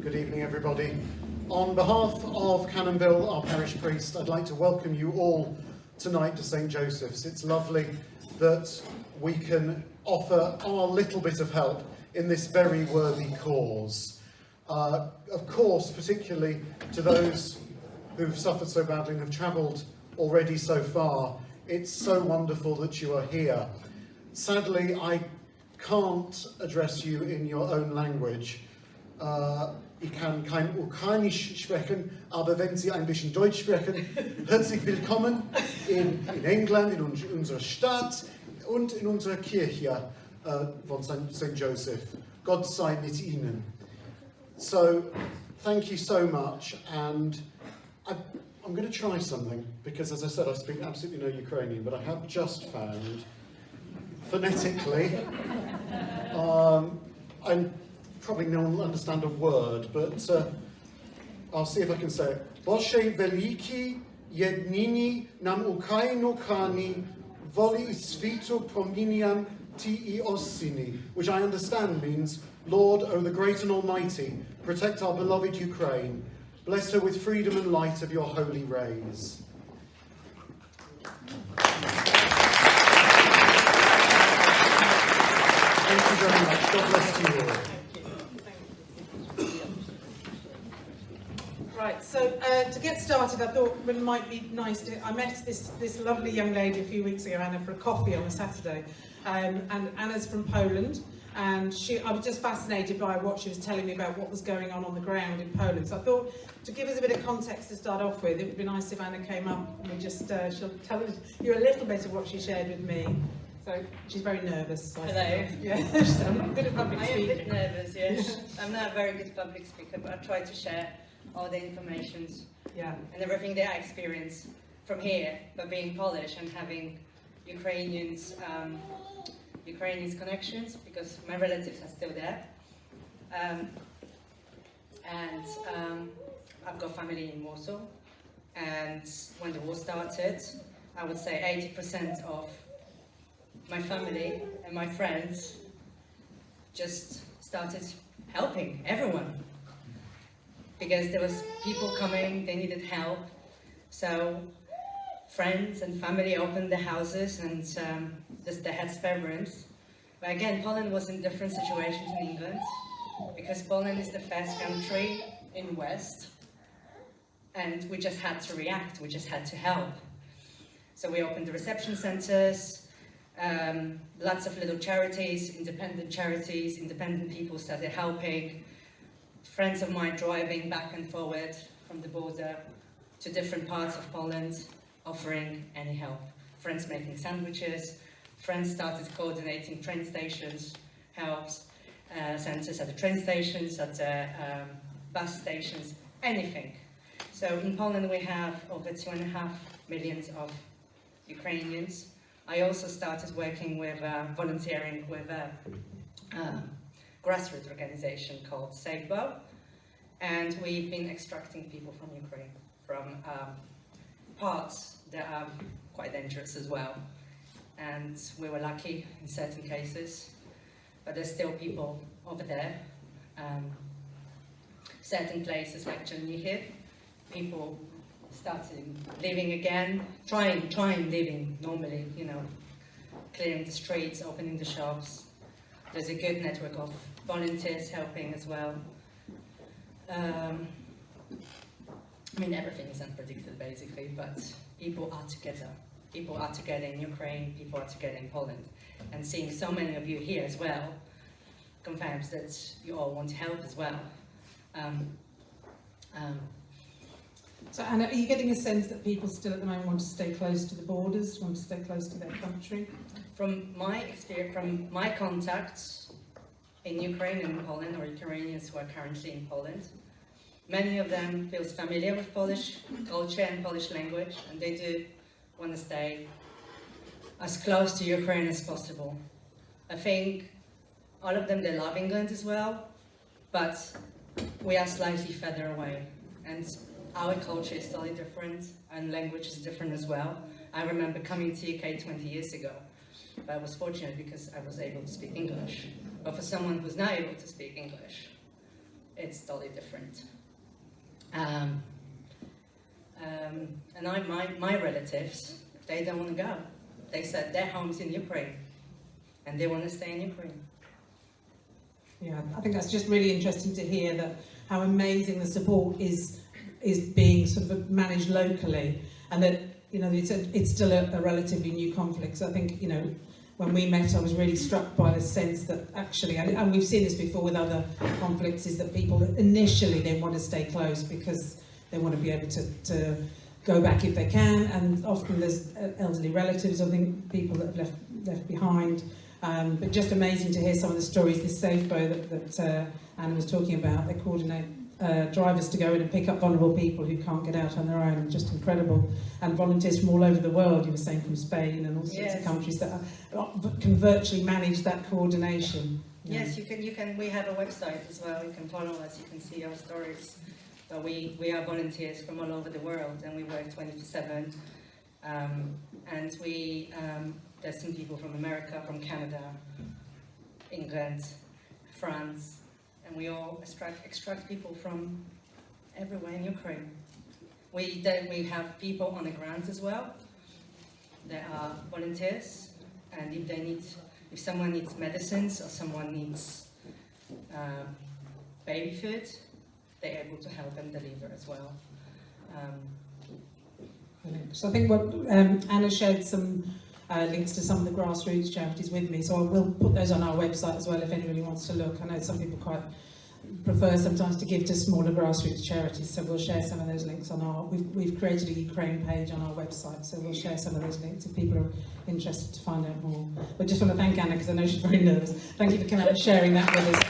Good evening, everybody. On behalf of Canon Bill, our parish priest, I'd like to welcome you all tonight to St. Joseph's. It's lovely that we can offer our little bit of help in this very worthy cause. Of course, particularly to those who've suffered so badly and have travelled already so far, it's so wonderful that you are here. Sadly, I can't address you in your own language. Ich kann kein Ukrainisch sprechen, aber wenn Sie ein bisschen Deutsch sprechen, herzlich willkommen in England, in unserer Stadt und in unserer Kirche von St. Joseph. God sei mit Ihnen. So, thank you so much, and I'm going to try something, because as I said, I speak absolutely no Ukrainian, but I have just found, phonetically, and probably no one will understand a word, but I'll see if I can say it. Boże veliki jednini nam Ukrainokani voli svitu prominiam ti osini, which I understand means, Lord, O the great and almighty, protect our beloved Ukraine. Bless her with freedom and light of your holy rays. Thank you very much. God bless you all. Right, so to get started, I thought it might be nice to... I met this lovely young lady a few weeks ago, Anna, for a coffee on a Saturday. And Anna's from Poland, and I was just fascinated by what she was telling me about what was going on the ground in Poland. So I thought, to give us a bit of context to start off with, it would be nice if Anna came up and we just, she'll tell you a little bit of what she shared with me. So she's very nervous. So Hello. Yeah, I'm good at public speaking. I am a bit nervous, yes. I'm not a very good public speaker, but I try to share all the information and everything that I experience from here, but being Polish and having Ukrainians connections, because my relatives are still there. I've got family in Warsaw, and when the war started, I would say 80% of my family and my friends just started helping everyone, because there was people coming, they needed help. So friends and family opened the houses, and they had spare rooms. But again, Poland was in different situations in England, because Poland is the first country in West, and we just had to react, we just had to help. So we opened the reception centres, lots of little charities, independent people started helping. Friends of mine driving back and forward from the border to different parts of Poland, offering any help. Friends making sandwiches, friends started coordinating train stations, helps, centres at the train stations, at the bus stations, anything. So in Poland we have over 2.5 million of Ukrainians. I also started working with, volunteering with a grassroots organization called Safebo, and we've been extracting people from Ukraine, from parts that are quite dangerous as well. And we were lucky in certain cases, but there's still people over there. Certain places like Chernihiv, people started living again, trying living normally, you know, clearing the streets, opening the shops. There's a good network of volunteers helping as well. I mean, everything is unpredicted basically, but people are together. People are together in Ukraine, people are together in Poland. And seeing so many of you here as well confirms that you all want to help as well. So Anna, are you getting a sense that people still at the moment want to stay close to the borders, want to stay close to their country? From my experience, from my contacts in Ukraine and Poland, or Ukrainians who are currently in Poland, many of them feel familiar with Polish culture and Polish language, and they do want to stay as close to Ukraine as possible. I think all of them, they love England as well, but we are slightly further away, and our culture is totally different, and language is different as well. I remember coming to UK 20 years ago, but I was fortunate because I was able to speak English. But for someone who's not able to speak English, it's totally different. And my relatives, they don't want to go. They said their home's in Ukraine, and they want to stay in Ukraine. Yeah, I think that's just really interesting to hear that how amazing the support is being sort of managed locally, and that, you know, it's still a relatively new conflict. So I think, you know, when we met, I was really struck by the sense that actually, and we've seen this before with other conflicts, is that people initially they want to stay close because they want to be able to go back if they can, and often there's elderly relatives, I think, people that have left behind. But just amazing to hear some of the stories. This Safe Bow that Anna was talking about, they coordinate drivers to go in and pick up vulnerable people who can't get out on their own. Just incredible. And volunteers from all over the world, you were saying, from Spain and all sorts of countries that can virtually manage that coordination. Yes, you can. We have a website as well. You can follow us. You can see our stories. But we are volunteers from all over the world, and we work 24/7. And there's some people from America, from Canada, England, France, and we all extract people from everywhere in Ukraine. We have people on the ground as well. There are volunteers, and if someone needs medicines or someone needs baby food, they're able to help and deliver as well. So I think what Anna shared some links to some of the grassroots charities with me, so I will put those on our website as well if anybody wants to look. I know some people quite prefer sometimes to give to smaller grassroots charities, so we'll share some of those links on our. We've created a Ukraine page on our website, so we'll share some of those links if people are interested to find out more. But just want to thank Anna because I know she's very nervous. Thank you for coming out and sharing that with us.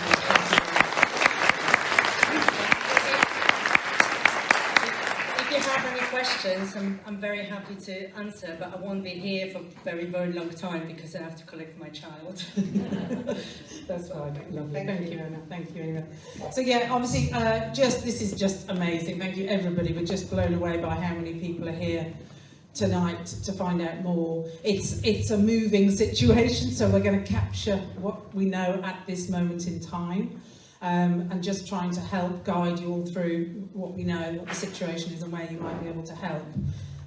Questions, I'm very happy to answer, but I won't be here for a very, very long time because I have to collect my child. That's fine. Lovely. Thank you, Anna. Thank you, Anna. So yeah, obviously, this is just amazing. Thank you, everybody. We're just blown away by how many people are here tonight to find out more. It's a moving situation, so we're going to capture what we know at this moment in time. And just trying to help guide you all through what we know, what the situation is and where you might be able to help.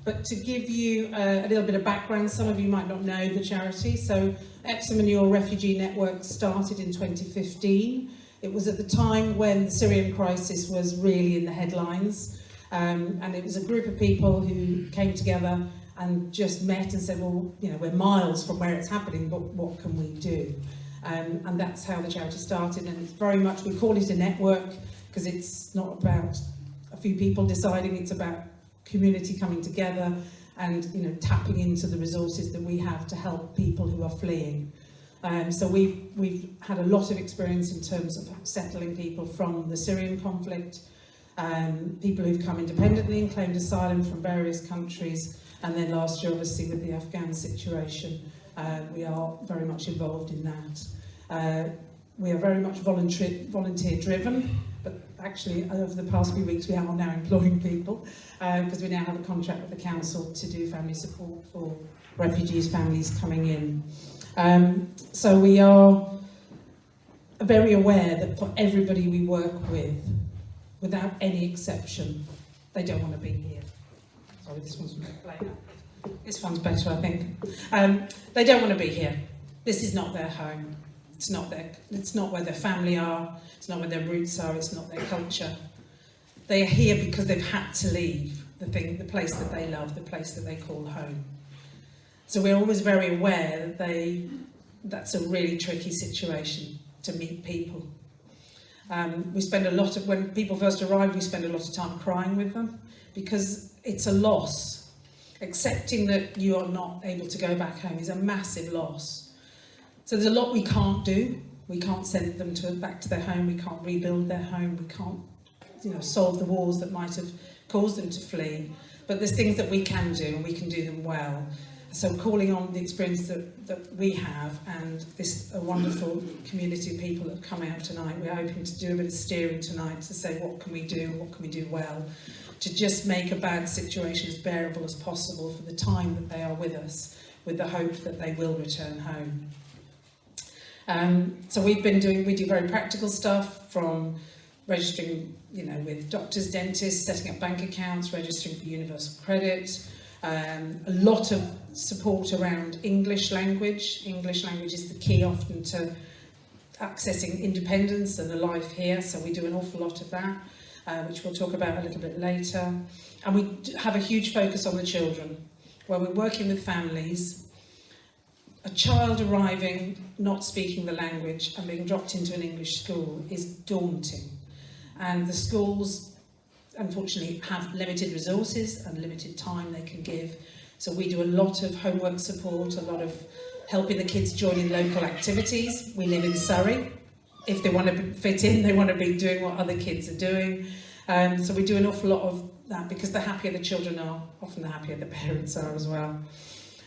But to give you a little bit of background, some of you might not know the charity. So Epsom and your Refugee Network started in 2015. It was at the time when the Syrian crisis was really in the headlines. And it was a group of people who came together and just met and said, well, you know, we're miles from where it's happening, but what can we do? And that's how the charity started, and it's very much, we call it a network because it's not about a few people deciding, it's about community coming together and, you know, tapping into the resources that we have to help people who are fleeing. So we've had a lot of experience in terms of settling people from the Syrian conflict, people who've come independently and claimed asylum from various countries, and then last year obviously with the Afghan situation. We are very much involved in that. We are very much volunteer driven, but actually over the past few weeks we are now employing people because we now have a contract with the council to do family support for refugees, families coming in. So we are very aware that for everybody we work with, without any exception, they don't want to be here. Sorry, this one's playing. This one's better, I think. They don't want to be here. This is not their home. It's not where their family are. It's not where their roots are. It's not their culture. They are here because they've had to leave the place that they love, the place that they call home. So we're always very aware that that's a really tricky situation to meet people. We spend a lot of, when people first arrive, we spend a lot of time crying with them because it's a loss. Accepting that you are not able to go back home is a massive loss. So there's a lot we can't do. We can't send them back to their home. We can't rebuild their home. We can't, you know, solve the wars that might have caused them to flee. But there's things that we can do, and we can do them well. So calling on the experience that we have and a wonderful community of people that have come out tonight, we're hoping to do a bit of steering tonight to say what can we do, what can we do well, to just make a bad situation as bearable as possible for the time that they are with us, with the hope that they will return home. So we do very practical stuff, from registering, with doctors, dentists, setting up bank accounts, registering for universal credit. A lot of support around English language. English language is the key often to accessing independence and a life here, so we do an awful lot of that, which we'll talk about a little bit later. And we have a huge focus on the children, where we're working with families. A child arriving, not speaking the language and being dropped into an English school is daunting. And the schools, unfortunately, have limited resources and limited time they can give. So we do a lot of homework support, a lot of helping the kids join in local activities. We live in Surrey. If they want to fit in, they want to be doing what other kids are doing. So we do an awful lot of that, because the happier the children are, often the happier the parents are as well.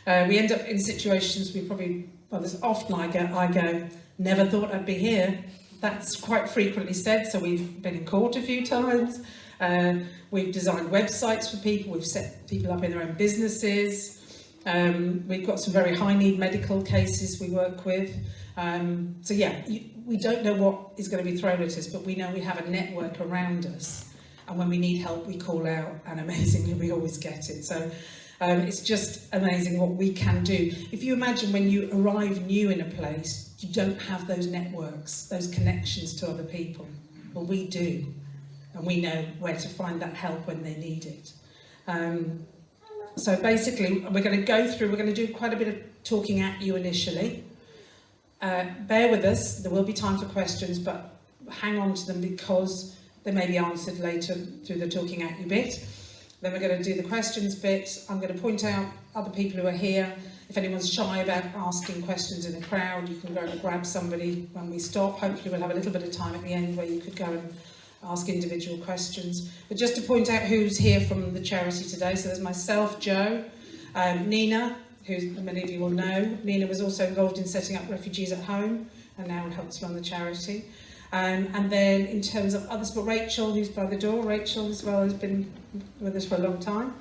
We end up in situations there's often I go, never thought I'd be here. That's quite frequently said, so we've been in court a few times. We've designed websites for people, we've set people up in their own businesses. We've got some very high need medical cases we work with. We don't know what is going to be thrown at us, but we know we have a network around us. And when we need help, we call out, and amazingly, we always get it. So it's just amazing what we can do. If you imagine when you arrive new in a place, you don't have those networks, those connections to other people. Well, we do. And we know where to find that help when they need it. So basically, we're going to do quite a bit of talking at you initially. Bear with us, there will be time for questions, but hang on to them because they may be answered later through the talking at you bit. Then we're going to do the questions bit. I'm going to point out other people who are here. If anyone's shy about asking questions in a crowd, you can go and grab somebody when we stop. Hopefully we'll have a little bit of time at the end where you could go and ask individual questions. But just to point out who's here from the charity today. So there's myself, Joe, Nina, who many of you will know. Nina was also involved in setting up Refugees at Home and now helps run the charity. And then in terms of others, but Rachel, who's by the door, Rachel as well has been with us for a long time.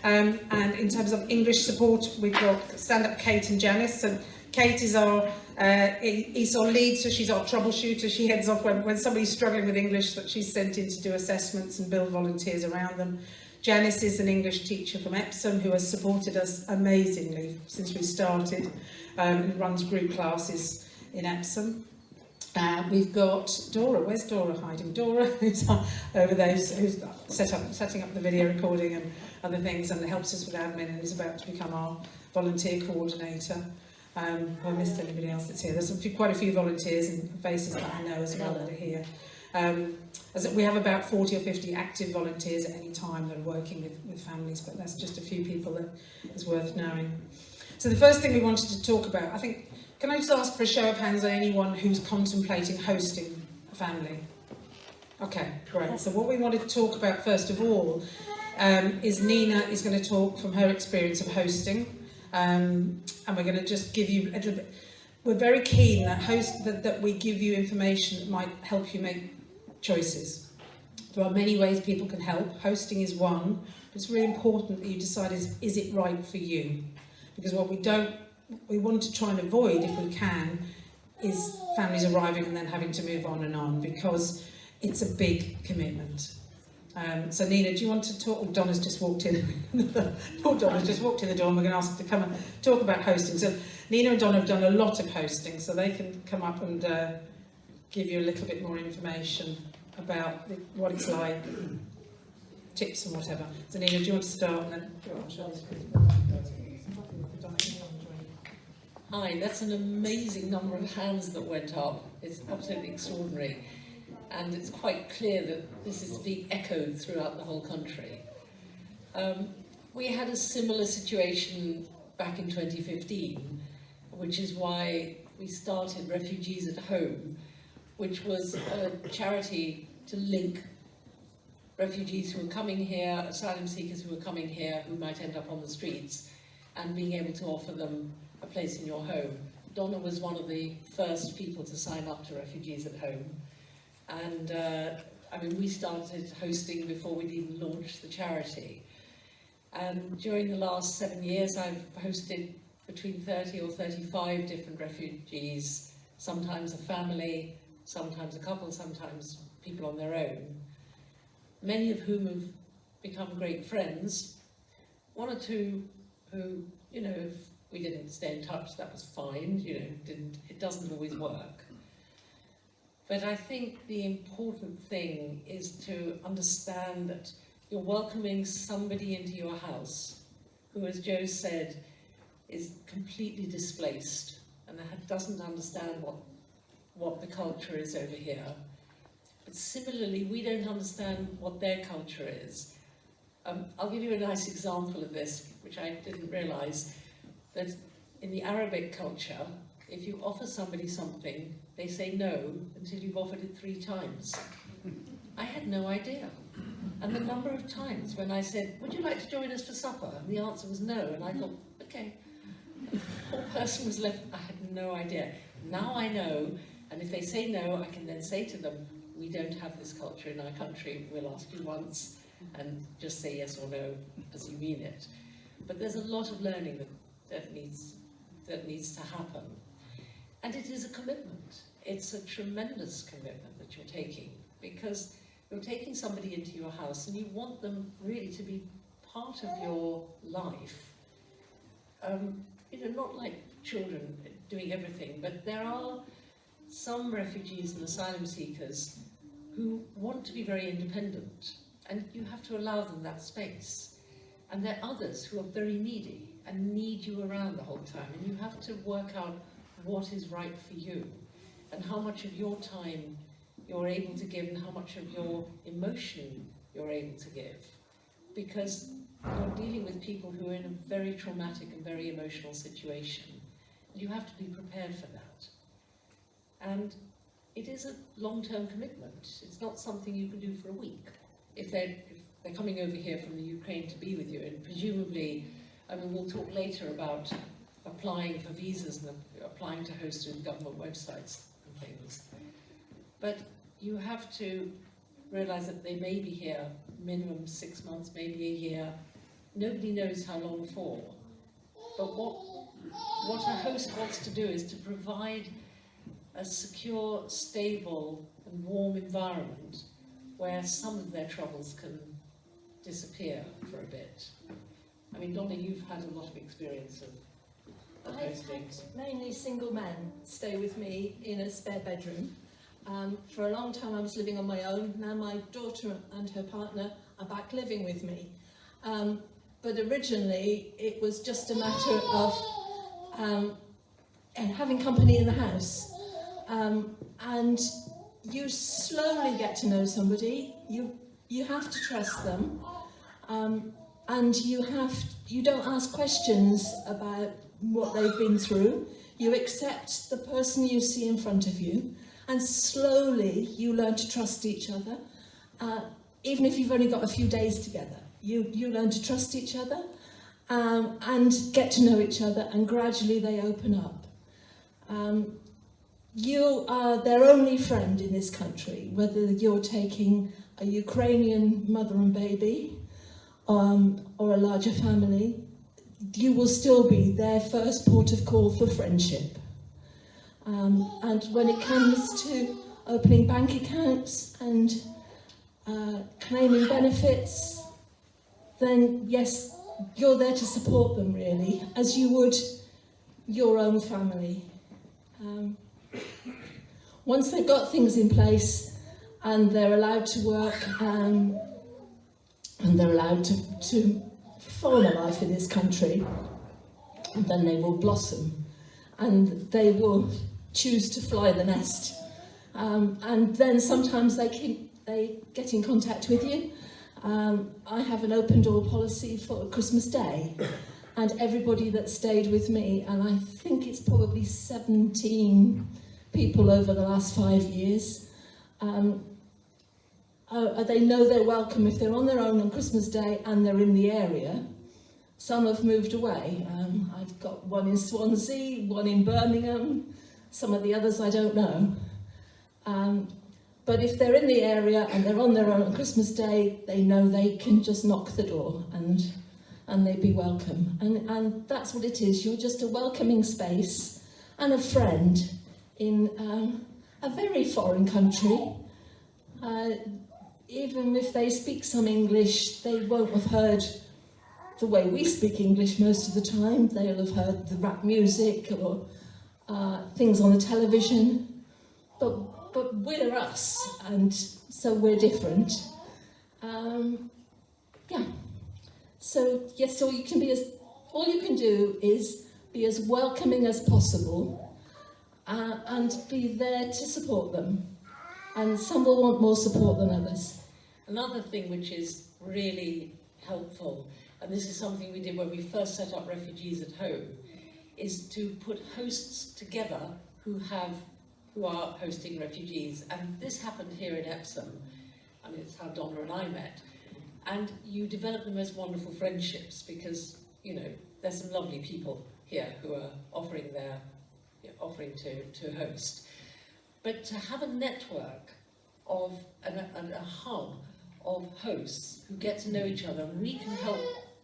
And in terms of English support, we've got Stand Up Kate and Janice. So Kate is our ESOL lead, so she's our troubleshooter. She heads off when somebody's struggling with English, that she's sent in to do assessments and build volunteers around them. Janice is an English teacher from Epsom who has supported us amazingly since we started and runs group classes in Epsom. We've got Dora. Where's Dora hiding? Dora, who's over there, who's setting up the video recording and other things, and helps us with admin, and is about to become our volunteer coordinator. I missed anybody else that's here. There's quite a few volunteers and faces that I know as well that are here. We have about 40 or 50 active volunteers at any time that are working with families, but that's just a few people that is worth knowing. So the first thing we wanted to talk about, I think, can I just ask for a show of hands on anyone who's contemplating hosting a family? Okay, great. So what we wanted to talk about first of all is Nina is going to talk from her experience of hosting, and we're going to just give you a little bit. We're very keen that we give you information that might help you make choices. There are many ways people can help. Hosting is one. It's really important that you decide is it right for you? Because what we want to try and avoid, if we can, is families arriving and then having to move on, because it's a big commitment. So Nina, do you want to talk? Donna's just walked in. Poor Donna's just walked in the door, and we're going to ask her to come and talk about hosting. So Nina and Donna have done a lot of hosting, so they can come up and give you a little bit more information about what it's like, tips and whatever. So Nina, do you want to start? And then go on, shall Hi, that's an amazing number of hands that went up. It's absolutely extraordinary. And it's quite clear that this is being echoed throughout the whole country. We had a similar situation back in 2015, which is why we started Refugees at Home, which was a charity to link refugees who are coming here, asylum seekers who are coming here, who might end up on the streets, and being able to offer them a place in your home. Donna was one of the first people to sign up to Refugees at Home. And we started hosting before we'd even launched the charity. And during the last 7 years, I've hosted between 30 or 35 different refugees, sometimes a family, sometimes a couple, sometimes people on their own, many of whom have become great friends. One or two who, you know, if we didn't stay in touch, that was fine, you know, it doesn't always work. But I think the important thing is to understand that you're welcoming somebody into your house who, as Joe said, is completely displaced and doesn't understand what the culture is over here. But similarly, we don't understand what their culture is. I'll give you a nice example of this, which I didn't realise, that in the Arabic culture, if you offer somebody something, they say no until you've offered it 3 times. I had no idea. And the number of times when I said, would you like to join us for supper? And the answer was no, and I thought, okay. And the poor person was left, I had no idea. Now I know, and if they say no, I can then say to them, we don't have this culture in our country, we'll ask you once, and just say yes or no as you mean it. But there's a lot of learning that needs to happen. And it is a commitment. It's a tremendous commitment that you're taking, because you're taking somebody into your house and you want them really to be part of your life. You know, not like children doing everything, but there are some refugees and asylum seekers who want to be very independent, and you have to allow them that space. And there are others who are very needy and need you around the whole time, and you have to work out what is right for you and how much of your time you're able to give and how much of your emotion you're able to give, because you're dealing with people who are in a very traumatic and very emotional situation, and you have to be prepared for that. And it is a long-term commitment. It's not something you can do for a week. If they're coming over here from the Ukraine to be with you, and presumably, I mean, we'll talk later about applying for visas and applying to host in government websites and things. But you have to realise that they may be here minimum 6 months, maybe a year. Nobody knows how long for. But what a host wants to do is to provide a secure, stable and warm environment where some of their troubles can disappear for a bit. I mean, Donna, you've had a lot of experience of I've hosting. had mainly single men stay with me in a spare bedroom. For a long time I was living on my own. Now my daughter and her partner are back living with me. But originally it was just a matter of having company in the house. And you slowly get to know somebody. You have to trust them. And you don't ask questions about what they've been through. You accept the person you see in front of you, and slowly you learn to trust each other. Even if you've only got a few days together, you learn to trust each other and get to know each other, and gradually they open up. You are their only friend in this country, whether you're taking a Ukrainian mother and baby or a larger family. You will still be their first port of call for friendship. And when it comes to opening bank accounts and claiming benefits, then yes, you're there to support them really, as you would your own family. Once they've got things in place and they're allowed to work and they're allowed to form a life in this country, and then they will blossom and they will choose to fly the nest. And then sometimes they get in contact with you. I have an open door policy for Christmas Day, and everybody that stayed with me, and I think it's probably 17 people over the last 5 years, they know they're welcome if they're on their own on Christmas Day and they're in the area. Some have moved away. I've got one in Swansea, one in Birmingham, some of the others I don't know. But if they're in the area and they're on their own on Christmas Day, they know they can just knock the door and they'd be welcome. And that's what it is. You're just a welcoming space and a friend in a very foreign country. Even if they speak some English, they won't have heard the way we speak English most of the time. They'll have heard the rap music or things on the television. But we're us, and so we're different. Yeah. So yes, all you can do is be as welcoming as possible, and be there to support them. And some will want more support than others. Another thing which is really helpful, and this is something we did when we first set up Refugees at Home, is to put hosts together who are hosting refugees. And this happened here in Epsom. I mean, it's how Donna and I met. And you develop them as wonderful friendships because, you know, there's some lovely people here who are offering to host. But to have a network of, a hub of hosts who get to know each other, and we can help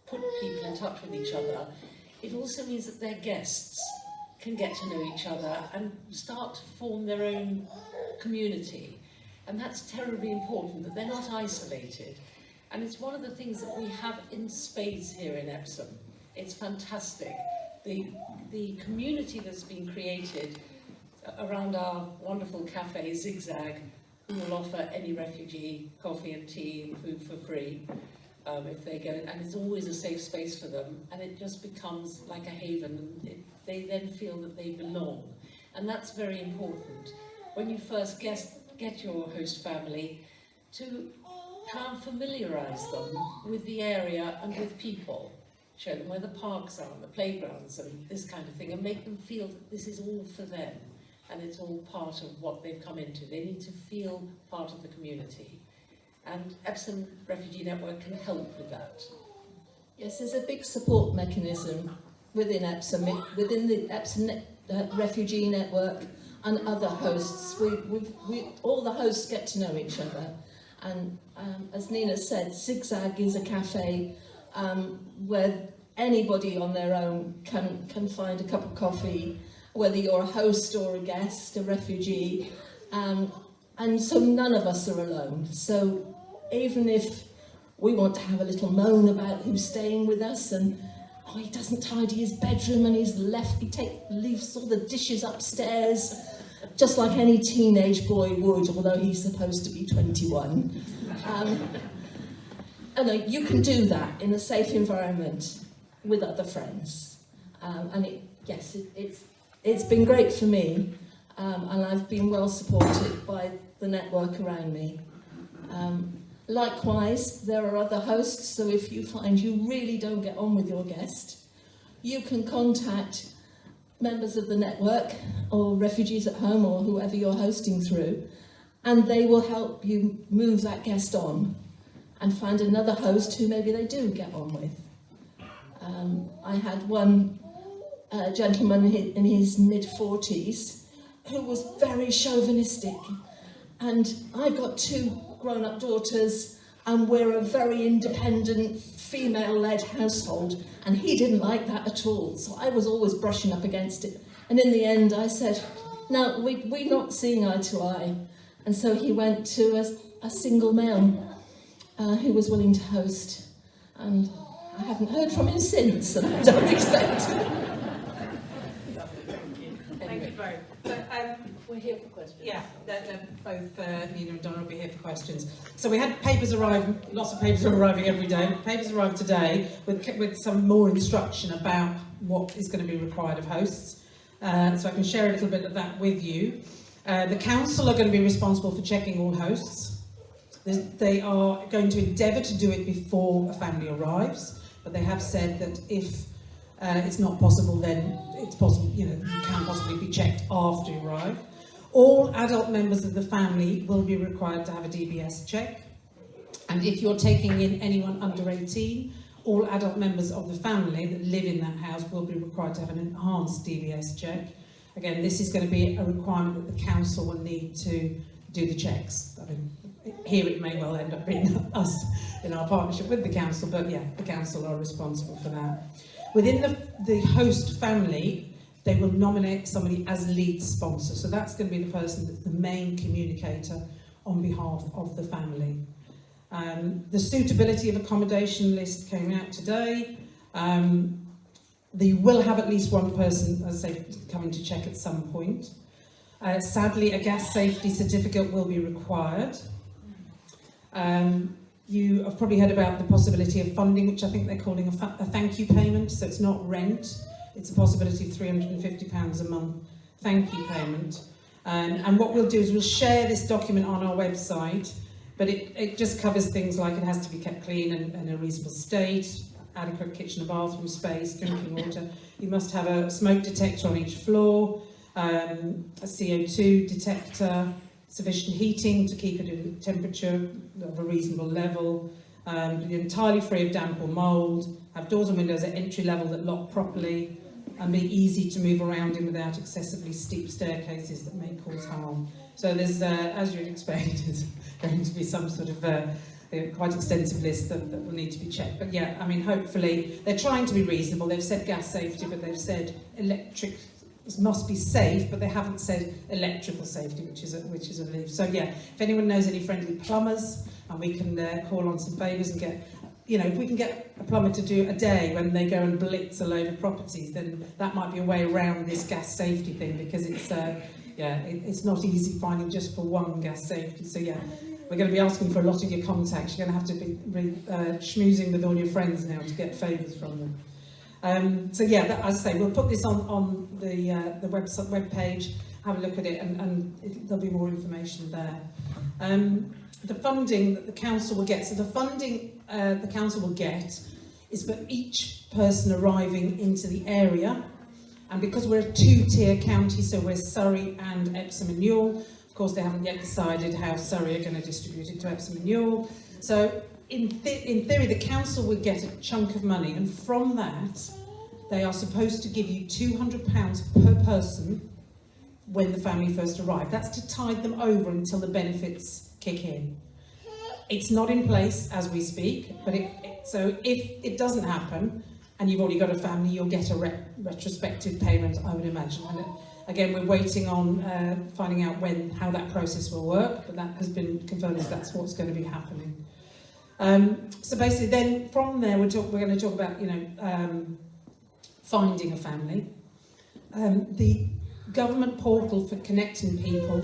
put people in touch with each other, it also means that their guests can get to know each other and start to form their own community. And that's terribly important, that they're not isolated. And it's one of the things that we have in spades here in Epsom. It's fantastic. The community that's been created around our wonderful cafe, Zigzag, who will offer any refugee coffee and tea and food for free if they go, and it's always a safe space for them, and it just becomes like a haven. They then feel that they belong, and that's very important. When you first get your host family, to try and familiarise them with the area and with people. Show them where the parks are and the playgrounds and this kind of thing, and make them feel that this is all for them and it's all part of what they've come into. They need to feel part of the community. And Epsom Refugee Network can help with that. Yes, there's a big support mechanism within Epsom, within the Epsom Refugee Network and other hosts. All the hosts get to know each other. And as Nina said, Zigzag is a cafe where anybody on their own can find a cup of coffee, whether you're a host or a guest, a refugee. And so none of us are alone. So even if we want to have a little moan about who's staying with us and, oh, he doesn't tidy his bedroom and he leaves all the dishes upstairs, just like any teenage boy would, although he's supposed to be 21. And you can do that in a safe environment with other friends. And it's been great for me, and I've been well supported by the network around me. Likewise, there are other hosts, so if you find you really don't get on with your guest, you can contact members of the network or Refugees at Home or whoever you're hosting through, and they will help you move that guest on and find another host who maybe they do get on with. I had one gentleman in his mid-40s who was very chauvinistic, and I've got 2 grown-up daughters and we're a very independent, female-led household, and he didn't like that at all, so I was always brushing up against it. And in the end I said, no, we're not seeing eye to eye. And so he went to a single male who was willing to host, and I haven't heard from him since, and I don't expect. Thank you both. So, We're here for questions. yeah, both Nina and Donna will be here for questions. So we had papers arrive, lots of papers are arriving every day. Papers arrived today with some more instruction about what is going to be required of hosts. So I can share a little bit of that with you. The council are going to be responsible for checking all hosts. They are going to endeavour to do it before a family arrives, but they have said that if it's not possible, then it's possible, you can possibly be checked after you arrive. All adult members of the family will be required to have a DBS check, and if you're taking in anyone under 18, all adult members of the family that live in that house will be required to have an enhanced DBS check. Again, this is going to be a requirement that the council will need to do the checks. I mean, here it may well end up being us in our partnership with the council, but yeah, the council are responsible for that. Within the host family, they will nominate somebody as lead sponsor. So that's going to be the person that's the main communicator on behalf of the family. The suitability of accommodation list came out today. They will have at least one person, as I say, coming to check at some point. Sadly, a gas safety certificate will be required. You have probably heard about the possibility of funding, which I think they're calling a thank you payment, so it's not rent, it's a possibility of £350 a month thank you payment. And what we'll do is we'll share this document on our website, but it just covers things like it has to be kept clean and in a reasonable state, adequate kitchen and bathroom space, drinking water. You must have a smoke detector on each floor, a CO2 detector, sufficient heating to keep it at a temperature of a reasonable level, be entirely free of damp or mould, have doors and windows at entry level that lock properly, and be easy to move around in without excessively steep staircases that may cause harm. So there's, as you'd expect, there's going to be some sort of quite extensive list that will need to be checked. But yeah, I mean, hopefully, they're trying to be reasonable. They've said gas safety, but they've said electric must be safe, but they haven't said electrical safety, which is a relief. So yeah, if anyone knows any friendly plumbers, and we can call on some favours and get, you know, if we can get a plumber to do a day when they go and blitz a load of properties, then that might be a way around this gas safety thing, because it's it's not easy finding just for one gas safety. So yeah, we're going to be asking for a lot of your contacts. You're going to have to be schmoozing with all your friends now to get favours from them. So yeah, as I say, we'll put this on the website webpage. Have a look at it, and there'll be more information there. The funding that the council will get. So the funding the council will get is for each person arriving into the area, and because we're a two-tier county, so we're Surrey and Epsom and Newell. Of course, they haven't yet decided how Surrey are going to distribute it to Epsom and Newell. So in theory, the council would get a chunk of money, and from that, they are supposed to give you £200 per person when the family first arrive. That's to tide them over until the benefits kick in. It's not in place as we speak, but so if it doesn't happen, and you've already got a family, you'll get a retrospective payment, I would imagine. And again, we're waiting on finding out how that process will work, but that has been confirmed as that's what's going to be happening. So basically, then from there, we're going to talk about, you know, finding a family. The government portal for connecting people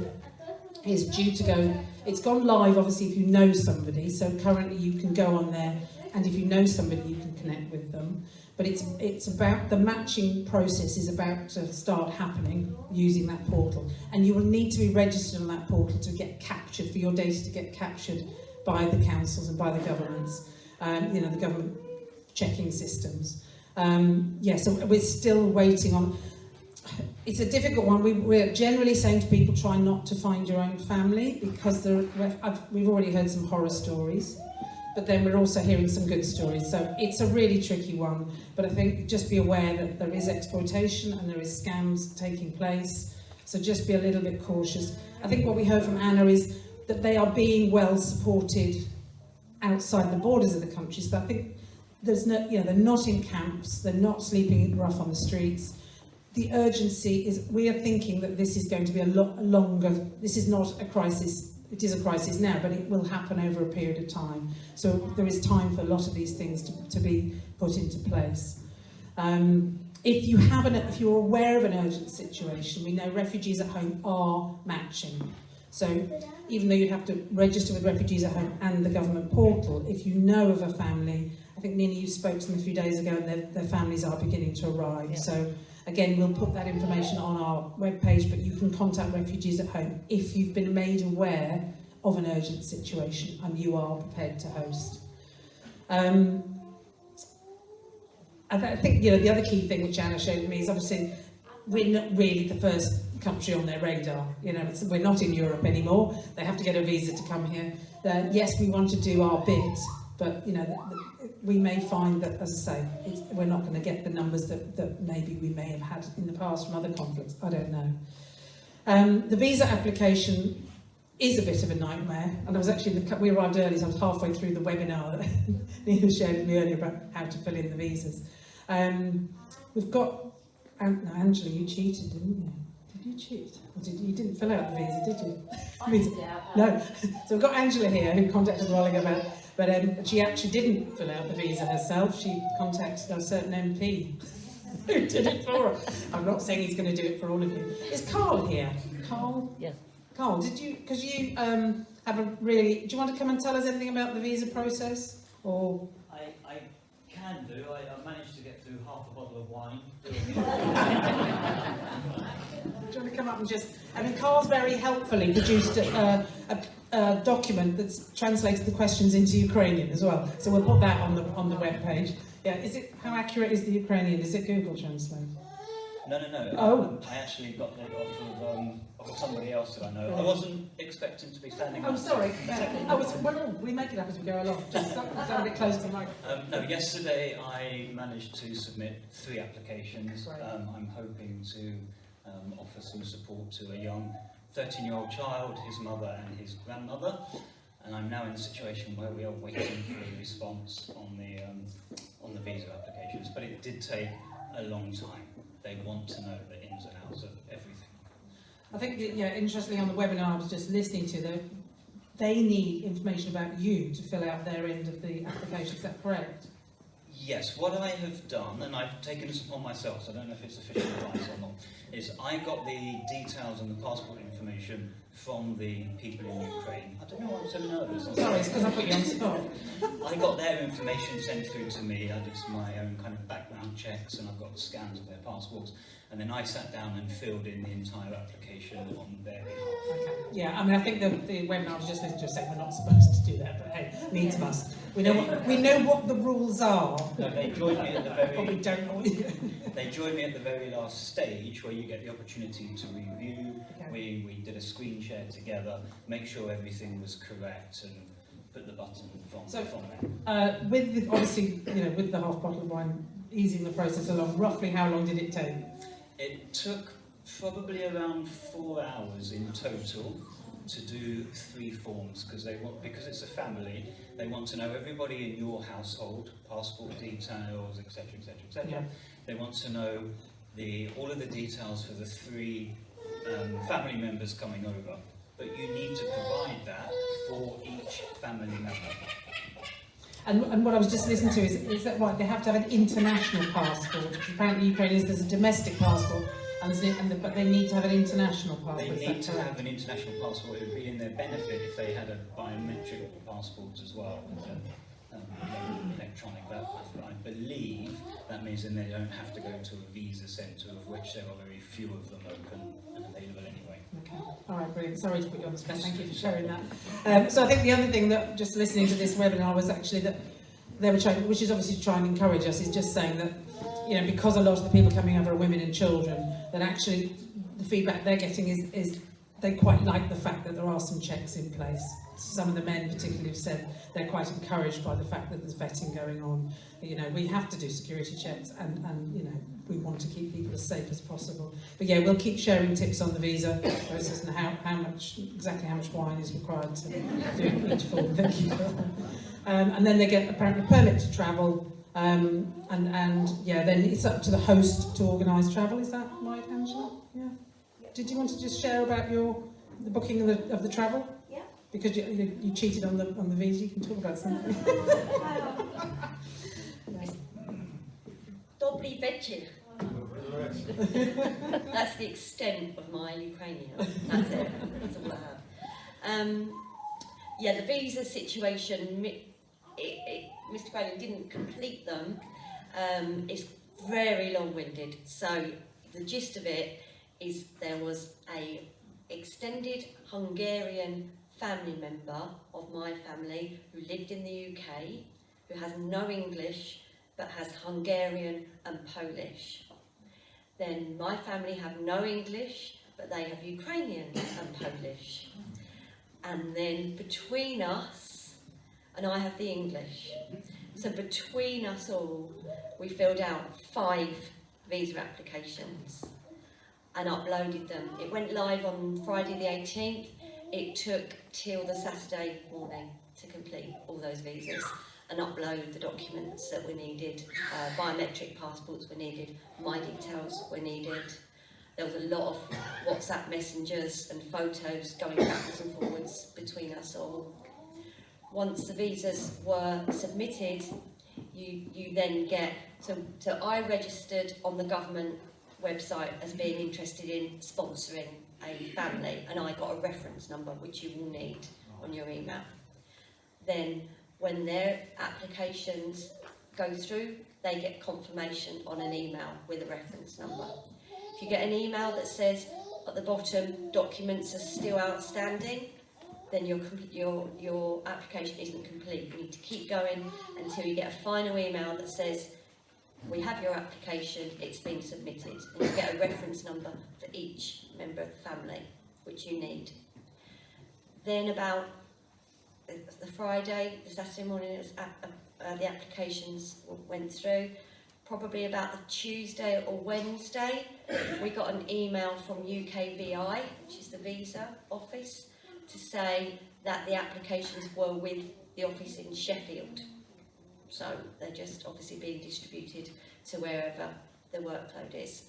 is due to go. It's gone live, obviously, if you know somebody. So currently, you can go on there, and if you know somebody, you can connect with them. But it's about the matching process is about to start happening using that portal, and you will need to be registered on that portal to get captured, for your data to get captured by the councils and by the governments. You know, the government checking systems. So we're still waiting on. It's a difficult one. We're generally saying to people, try not to find your own family, because we've already heard some horror stories, but then we're also hearing some good stories. So it's a really tricky one, but I think just be aware that there is exploitation and there is scams taking place. So just be a little bit cautious. I think what we heard from Anna is that they are being well supported outside the borders of the country. So I think there's no, you know, they're not in camps, they're not sleeping rough on the streets. The urgency is, we are thinking that this is going to be a lot longer. This is not a crisis. It is a crisis now, but it will happen over a period of time. So there is time for a lot of these things to be put into place. If you're aware of an urgent situation, we know Refugees at Home are matching. So even though you'd have to register with Refugees at Home and the government portal, if you know of a family, I think Nina, you spoke to them a few days ago, and their families are beginning to arrive. Yeah. So again, we'll put that information on our webpage, but you can contact Refugees at Home if you've been made aware of an urgent situation and you are prepared to host. I think, you know, the other key thing which Anna showed me is obviously we're not really the first country on their radar. You know, we're not in Europe anymore. They have to get a visa to come here. Yes, we want to do our bit, but you know, we may find that, as I say, we're not going to get the numbers that maybe we may have had in the past from other conflicts. I don't know. The visa application is a bit of a nightmare, and I was actually, we arrived early, so I was halfway through the webinar that Nina shared with me earlier about how to fill in the visas. We've got No, Angela, you cheated, didn't you? Did you cheat? Or you didn't fill out the visa, did you? I did it out. No. So we've got Angela here who contacted us a while ago but she actually didn't fill out the visa herself. She contacted a certain MP who did it for her. I'm not saying he's going to do it for all of you. Is Carl here? Carl? Yes. Carl, because you have a really, do you want to come and tell us anything about the visa process? Or I can do. I managed to get through half a bottle of wine. do you want to come up and just, Carl's very helpfully produced a document that's translated the questions into Ukrainian as well. So we'll put that on the web page. Yeah, how accurate is the Ukrainian? Is it Google Translate? No. Oh. I actually got that off of somebody else that I know. I wasn't expecting to be standing Oh, up. sorry. We make it up as we go along. Just stand a bit closer to the microphone. No, yesterday I managed to submit 3 applications. Right. I'm hoping to offer some support to a young 13-year-old child, his mother and his grandmother. And I'm now in a situation where we are waiting for a response on the visa applications. But it did take a long time. They want to know the ins and outs of everything. I think, interestingly on the webinar I was just listening to, they need information about you to fill out their end of the application. Is that correct? Yes, what I have done, and I've taken this upon myself, so I don't know if it's official advice or not, is I got the details and the passport information from the people in Ukraine. I don't know why I'm so nervous. Sorry, it's because I put you on the spot. I got their information sent through to me. I did my own kind of background checks, and I've got scans of their passports. And then I sat down and filled in the entire application on their behalf. Okay. Yeah, I think the webinar I was just listening to said we're not supposed to do that, but hey, needs must. We know what the rules are. No, they joined me at the But we very. don't know. They joined me at the very last stage, where you get the opportunity to review. Okay. We did a screen share together, make sure everything was correct, and put the button from there. With the half bottle of wine easing the process along, roughly how long did it take? It took probably around 4 hours in total to do 3 forms, because it's a family. They want to know everybody in your household, passport details, etc., etc., etc. Yeah. They want to know all of the details for the 3 family members coming over, but you need to provide that for each family member. And what I was just listening to is that right, they have to have an international passport. Apparently Ukrainians, there's a domestic passport, but they need to have an international passport. They need to have an international passport. It would be in their benefit if they had a biometric passport as well, electronic. I believe that means then they don't have to go to a visa centre, of which there are very few of them open and available anyway. Okay. All right, brilliant. Sorry to put you on the spot. Thank you for sharing that. So I think the other thing that, just listening to this webinar, was actually that they were trying, which is obviously to try and encourage us, is just saying that, because a lot of the people coming over are women and children, that actually the feedback they're getting is they quite like the fact that there are some checks in place. Some of the men particularly have said they're quite encouraged by the fact that there's vetting going on. We have to do security checks and we want to keep people as safe as possible. But yeah, we'll keep sharing tips on the visa process and exactly how much wine is required to do each form. Thank you. And then they get apparently a permit to travel. Then it's up to the host to organise travel. Is that right, Angela? Yeah. Did you want to just share about the booking of the travel? Yeah. Because you cheated on the visa, you can talk about something. Dobry večer. That's the extent of my Ukrainian. That's it. That's all I have. The visa situation, Mr. Grayling didn't complete them. It's very long-winded. So the gist of it is there was a extended Hungarian family member of my family who lived in the UK, who has no English but has Hungarian and Polish. Then my family have no English, but they have Ukrainian and Polish. And then between us, and I have the English, so between us all, we filled out 5 visa applications and uploaded them. It went live on Friday the 18th. It took till the Saturday morning to complete all those visas. and upload the documents that were needed. Biometric passports were needed, my details were needed. There was a lot of WhatsApp messengers and photos going backwards and forwards between us all. Once the visas were submitted, you then get, so I registered on the government website as being interested in sponsoring a family, and I got a reference number which you will need on your email. Then when their applications go through, they get confirmation on an email with a reference number. If you get an email that says at the bottom documents are still outstanding, then your application isn't complete. You need to keep going until you get a final email that says we have your application, it's been submitted, and you get a reference number for each member of the family, which you need. Then about the Friday, the Saturday morning, the applications went through. Probably about the Tuesday or Wednesday, we got an email from UKVI, which is the visa office, to say that the applications were with the office in Sheffield. So they're just obviously being distributed to wherever the workload is.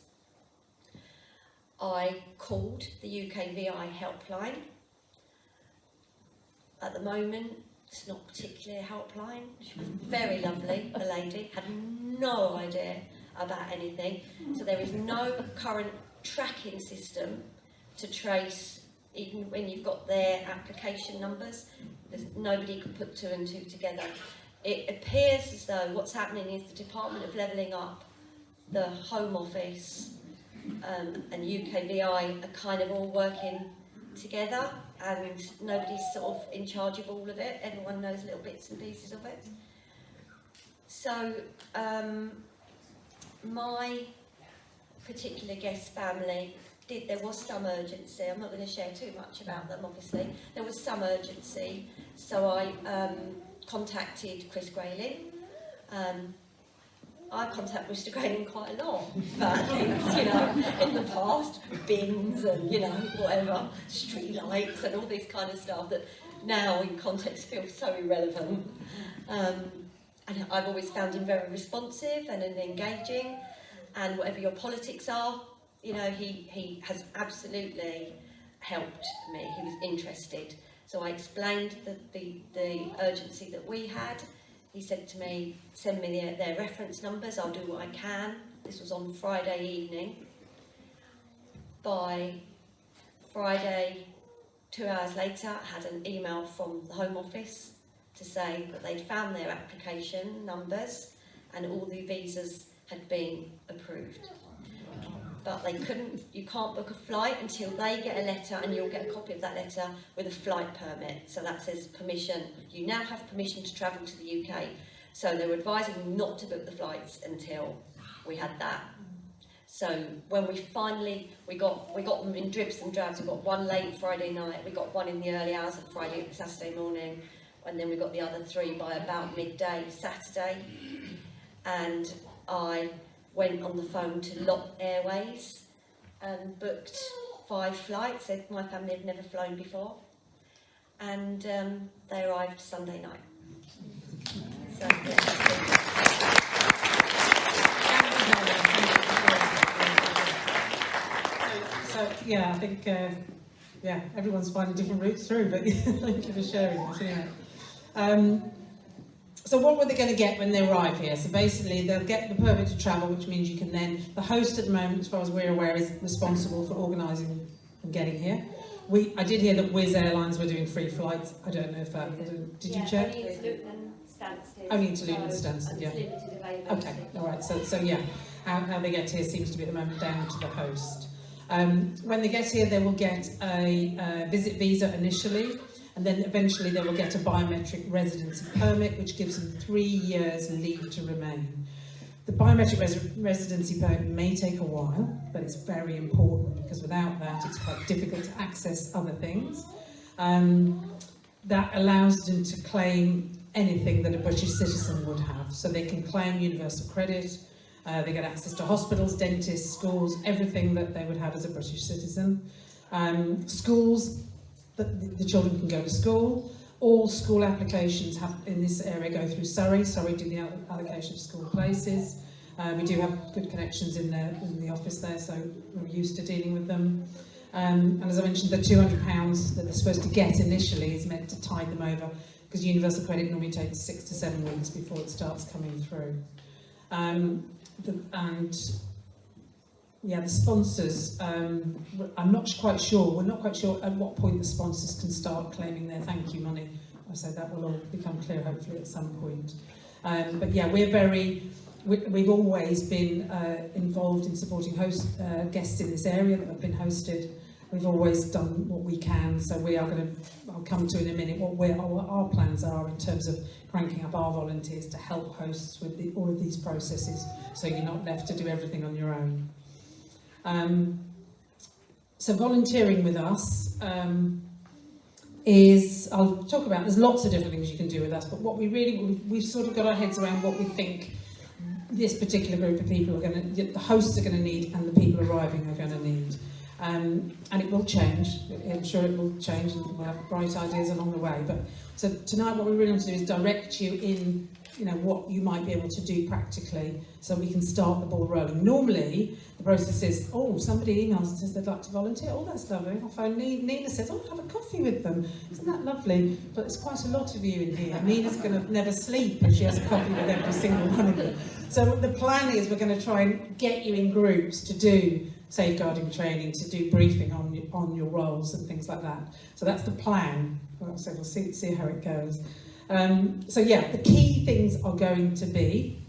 I called the UKVI helpline. At the moment, it's not particularly a helpline. She was very lovely, the lady, had no idea about anything. So there is no current tracking system to trace, even when you've got their application numbers. Nobody can put two and two together. It appears as though what's happening is the Department of Levelling Up, the Home Office and UKVI are kind of all working together, and nobody's sort of in charge of all of it. Everyone knows little bits and pieces of it. So my particular guest family, there was some urgency. I'm not going to share too much about them, obviously. There was some urgency, so I contacted Chris Grayling. I contact Mr. Grayling quite a lot about things, you know, in the past, bins and, you know, whatever, street lights and all this kind of stuff that now in context feels so irrelevant. And I've always found him very responsive and engaging, and whatever your politics are, you know, he has absolutely helped me. He was interested. So I explained the urgency that we had. He said to me, send me their reference numbers, I'll do what I can. This was on Friday evening. By Friday, 2 hours later, I had an email from the Home Office to say that they'd found their application numbers and all the visas had been approved. But they couldn't, you can't book a flight until they get a letter, and you'll get a copy of that letter with a flight permit. So that says permission, you now have permission to travel to the UK. So they were advising me not to book the flights until we had that. So when we finally, we got them in drips and drabs. We got one late Friday night, we got one in the early hours of Saturday morning, and then we got the other three by about midday Saturday. And I went on the phone to Lot Airways and booked 5 flights. My family had never flown before, and they arrived Sunday night. So, So yeah, I think everyone's finding different routes through, but thank you for sharing this anyway. So what were they going to get when they arrive here? So basically they'll get the permit to travel, which means you can then, the host at the moment, as far as we're aware, is responsible for organising and getting here. I did hear that Wizz Airlines were doing free flights. I don't know if that, did you check? Only to Luton and Stansted. Only to Luton and Stansted, yeah. Limited availability. Okay, all right, so yeah, how they get here seems to be at the moment down to the host. When they get here, they will get a visit visa initially, and then eventually they will get a biometric residency permit, which gives them 3 years leave to remain. The biometric residency permit may take a while, but it's very important because without that it's quite difficult to access other things. That allows them to claim anything that a British citizen would have. So they can claim universal credit, they get access to hospitals, dentists, schools, everything that they would have as a British citizen. Schools, the children can go to school. all school applications in this area go through Surrey. Surrey do the allocation of school places. We do have good connections in the office there, so we're used to dealing with them. And as I mentioned, the £200 that they're supposed to get initially is meant to tide them over, because universal credit normally takes 6 to 7 weeks before it starts coming through. The sponsors, I'm not quite sure, we're not quite sure at what point the sponsors can start claiming their thank you money. I said that will all become clear hopefully at some point. But yeah, we've always been involved in supporting guests in this area that have been hosted. We've always done what we can, so we are going to, I'll come to in a minute what our plans are in terms of cranking up our volunteers to help hosts with all of these processes, so you're not left to do everything on your own. So volunteering with us I'll talk about, there's lots of different things you can do with us, but what we've sort of got our heads around what we think this particular group of people the hosts are going to need and the people arriving are going to need. And it will change, I'm sure it will change, and we'll have bright ideas along the way. But so tonight what we really want to do is direct you in, what you might be able to do practically, so we can start the ball rolling. Normally, the process is, somebody emails and says they'd like to volunteer. Oh, that's lovely. I'll phone Nina says, I'll have a coffee with them. Isn't that lovely? But there's quite a lot of you in here. Nina's going to never sleep if she has a coffee with every single one of you. So the plan is we're going to try and get you in groups to do safeguarding training, to do briefing on your roles and things like that. So that's the plan. So we'll see how it goes. The key things are going to be,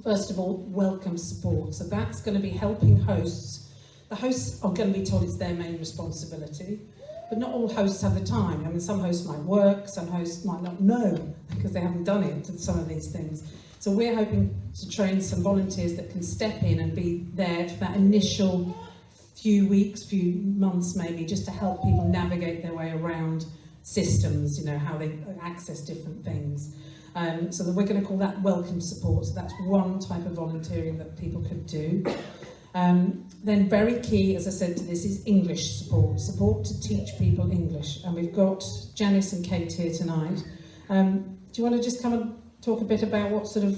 first of all, welcome support. So that's going to be helping hosts. The hosts are going to be told it's their main responsibility, but not all hosts have the time. I mean, some hosts might work, some hosts might not know because they haven't done it, some of these things. So we're hoping to train some volunteers that can step in and be there for that initial few weeks, few months maybe, just to help people navigate their way around systems, how they access different things. So that we're going to call that welcome support. So that's one type of volunteering that people could do. Then very key, as I said, to this is English support to teach people English. And we've got Janice and Kate here tonight. Do you want to just come and talk a bit about what sort of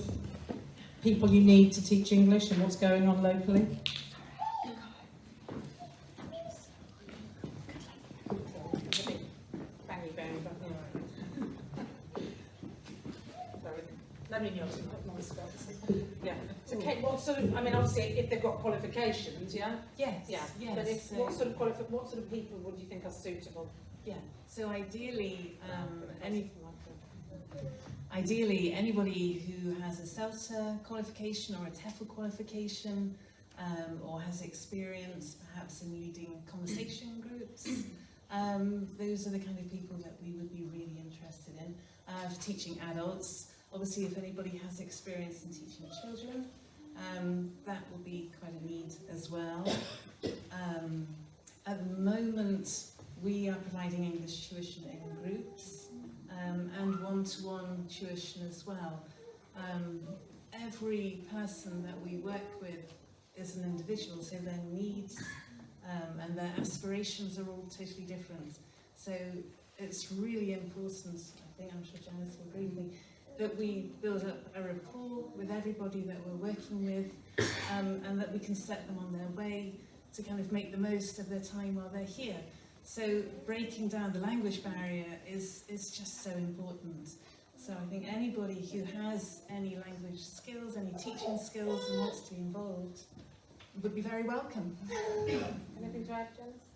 people you need to teach English and what's going on locally? Yeah. So Kate, what sort of, obviously if they've got qualifications, yeah? Yes. Yeah. Yes. But what sort of people would you think are suitable? Yeah. So ideally, anybody who has a CELTA qualification or a TEFL qualification, or has experience perhaps in leading conversation groups, those are the kind of people that we would be really interested in. For teaching adults, obviously if anybody has experience in teaching children, that will be quite a need as well. At the moment, we are providing English tuition in groups, and one-to-one tuition as well. Every person that we work with is an individual, so their needs and their aspirations are all totally different. So it's really important, I think, I'm sure Janice will agree with me, that we build up a rapport with everybody that we're working with, and that we can set them on their way to kind of make the most of their time while they're here. So breaking down the language barrier is just so important. So I think anybody who has any language skills, any teaching skills and wants to be involved would be very welcome. Anything to add, Janice?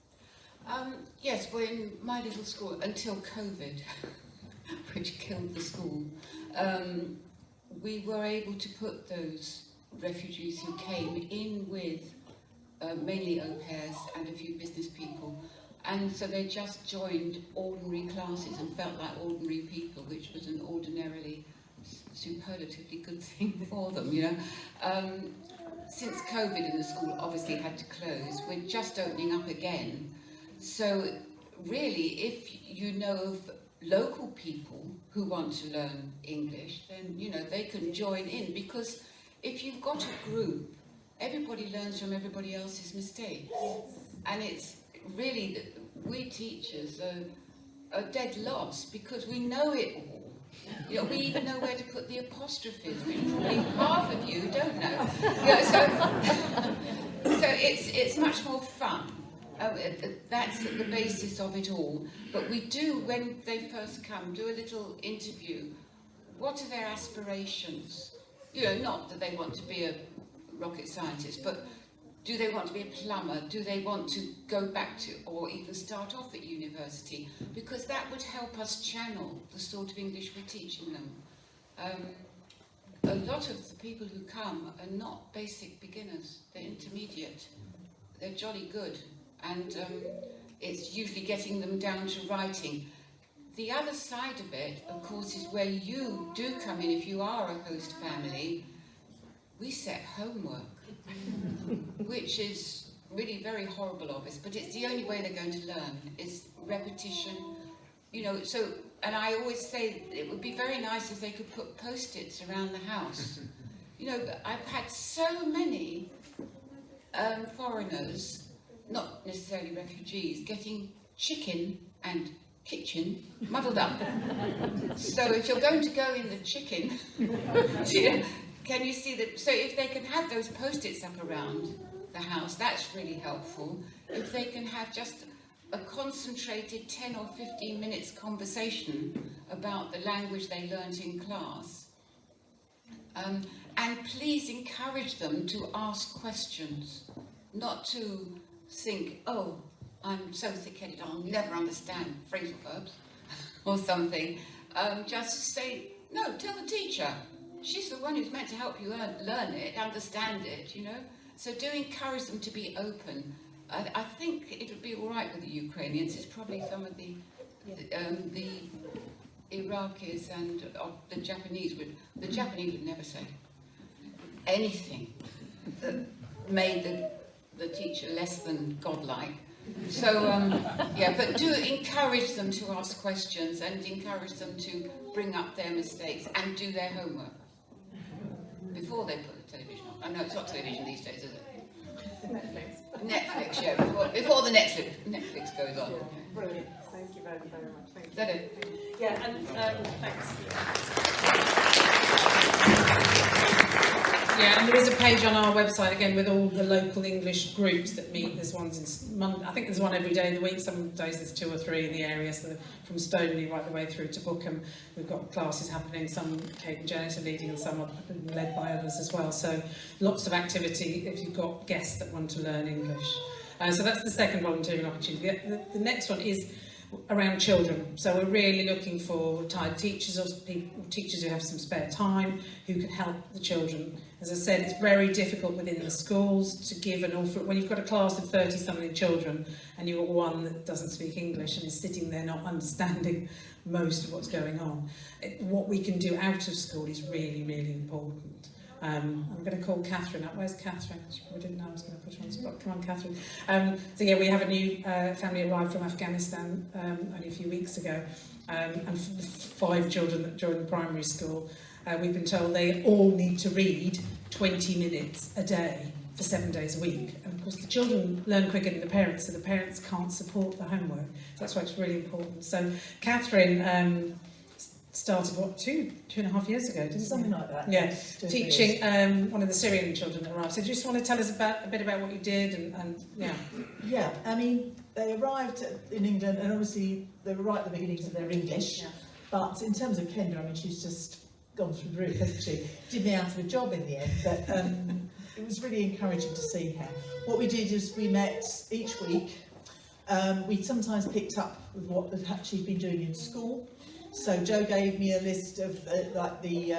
Yes, well, in my little school, until COVID, which killed the school, we were able to put those refugees who came in with mainly au pairs and a few business people. And so they just joined ordinary classes and felt like ordinary people, which was an ordinarily superlatively good thing for them, Since COVID in the school obviously had to close, we're just opening up again. So really, if you know of local people who want to learn English, then, they can join in, because if you've got a group, everybody learns from everybody else's mistakes. And it's really, we teachers are a dead loss because we know it all. You know, we even know where to put the apostrophes, which probably half of you don't know. Yeah, so it's much more fun. That's the basis of it all. But we do, when they first come, do a little interview. What are their aspirations? You know, not that they want to be a rocket scientist, but do they want to be a plumber? Do they want to go back to, or even start off at university? Because that would help us channel the sort of English we're teaching them. A lot of the people who come are not basic beginners, they're intermediate. They're jolly good, and it's usually getting them down to writing. The other side of it, of course, is where you do come in if you are a host family. We set homework, which is really very horrible of us, but it's the only way they're going to learn, is repetition. You know, so, and I always say it would be very nice if they could put post-its around the house. You know, I've had so many foreigners, not necessarily refugees, getting chicken and kitchen muddled up. So if you're going to go in the chicken, can you see that? So if they can have those post-its up around the house, that's really helpful. If they can have just a concentrated 10 or 15 minutes conversation about the language they learnt in class. And please encourage them to ask questions, not to think, oh, I'm so thick-headed, I'll never understand phrasal verbs or something. Just say, no, tell the teacher. She's the one who's meant to help you learn it, understand it, you know. So do encourage them to be open. I think it would be all right with the Ukrainians. It's probably some of the Iraqis and the Japanese would never say anything that made the teacher less than godlike. So, yeah, but do encourage them to ask questions and encourage them to bring up their mistakes and do their homework before they put the television on. I know it's not television these days, is it? Netflix, yeah, before the Netflix goes on. Yeah, brilliant. Thank you very, very much. Thank you. Is that it? Yeah, and thanks. Yeah, and there is a page on our website again with all the local English groups that meet. There's ones in I think there's one every day of the week. Some days there's 2 or 3 in the area, so from Stoneleigh right the way through to Bookham. We've got classes happening. Some Kate and Janet are leading, and some are led by others as well. So lots of activity if you've got guests that want to learn English. So that's the second volunteering opportunity. The next one is around children. So we're really looking for retired teachers or teachers who have some spare time who can help the children. As I said, it's very difficult within the schools to give an awful... When you've got a class of 30-something children and you've got one that doesn't speak English and is sitting there not understanding most of what's going on, what we can do out of school is really, really important. I'm going to call Catherine up. Where's Catherine? She probably didn't know I was going to put her on the spot. Come on, Catherine. So yeah, we have a new family arrived from Afghanistan only a few weeks ago, and 5 children that joined the primary school. We've been told they all need to read 20 minutes a day for 7 days a week. And of course, the children learn quicker than the parents, so the parents can't support the homework. So that's why it's really important. So Catherine started, what, 2.5 years ago, didn't Something you? like that. Yeah, Yes, 2 teaching years. one of the Syrian children that arrived. So do you just want to tell us a bit about what you did and yeah. Yeah, I mean, they arrived in England, and obviously they were right at the beginnings of their English. Yeah. But in terms of Kendra, I mean, she's just gone through the roof, hasn't she? Did me out of a job in the end, but it was really encouraging to see her. What we did is we met each week. We sometimes picked up with what she'd been doing in school. So Jo gave me a list of like the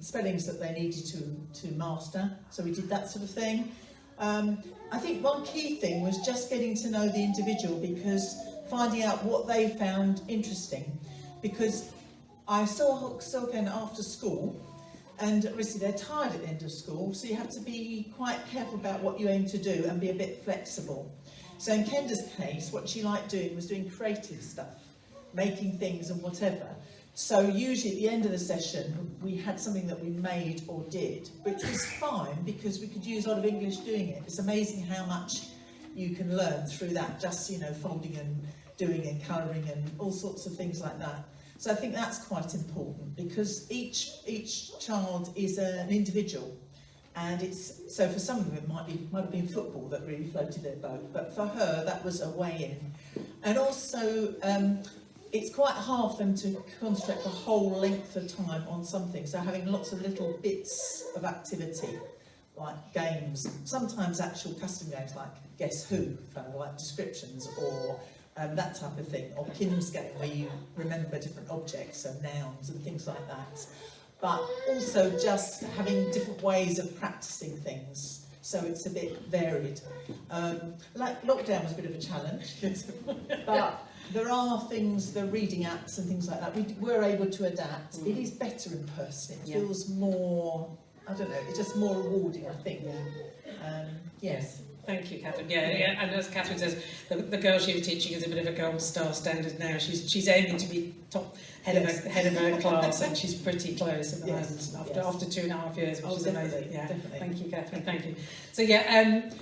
spellings that they needed to master. So we did that sort of thing. I think one key thing was just getting to know the individual, because finding out what they found interesting. Because I saw again after school, and obviously they're tired at the end of school, so you have to be quite careful about what you aim to do and be a bit flexible. So in Kendra's case, what she liked doing was doing creative stuff, making things and whatever. So usually at the end of the session, we had something that we made or did, which was fine because we could use a lot of English doing it. It's amazing how much you can learn through that, just, you know, folding and doing and colouring and all sorts of things like that. So I think that's quite important, because each child is an individual, and it's so for some of them it might have been football that really floated their boat, but for her that was a way in. And also it's quite hard for them to concentrate the whole length of time on something, so having lots of little bits of activity like games, sometimes actual custom games like Guess Who, kind of like descriptions, or that type of thing, or Kim's game where you remember different objects and nouns and things like that. But also just having different ways of practicing things, so it's a bit varied. Like lockdown was a bit of a challenge, but there are things, the reading apps and things like that, we're able to adapt. It is better in person, it feels more, I don't know, it's just more rewarding, I think. Yes. Thank you, Catherine. Yeah, and as Catherine says, the girl she was teaching is a bit of a gold star standard now. She's aiming to be top head of her class, and she's pretty close at the moment after 2.5 years, which is amazing. Yeah, definitely. Thank you, Catherine. Thank you. So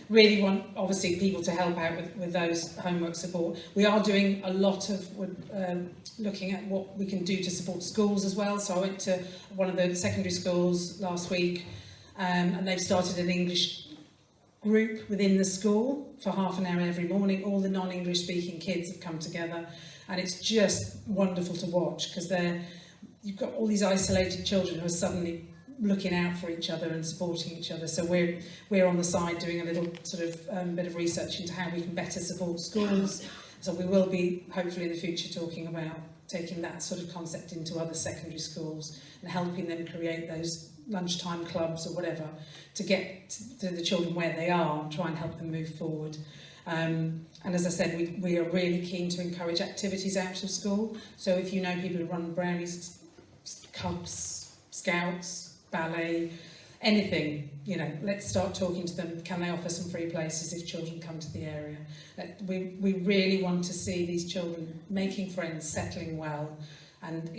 really want obviously people to help out with those homework support. We are doing a lot of looking at what we can do to support schools as well. So I went to one of the secondary schools last week, and they've started an English group within the school for half an hour every morning. All the non-English speaking kids have come together, and it's just wonderful to watch, because you've got all these isolated children who are suddenly looking out for each other and supporting each other. So we're on the side doing a little sort of bit of research into how we can better support schools. So we will be hopefully in the future talking about taking that sort of concept into other secondary schools and helping them create those lunchtime clubs or whatever to get to the children where they are and try and help them move forward. And as I said, we are really keen to encourage activities out of school. So if you know people who run brownies, clubs, scouts, ballet, anything, let's start talking to them. Can they offer some free places if children come to the area? We really want to see these children making friends, settling well. And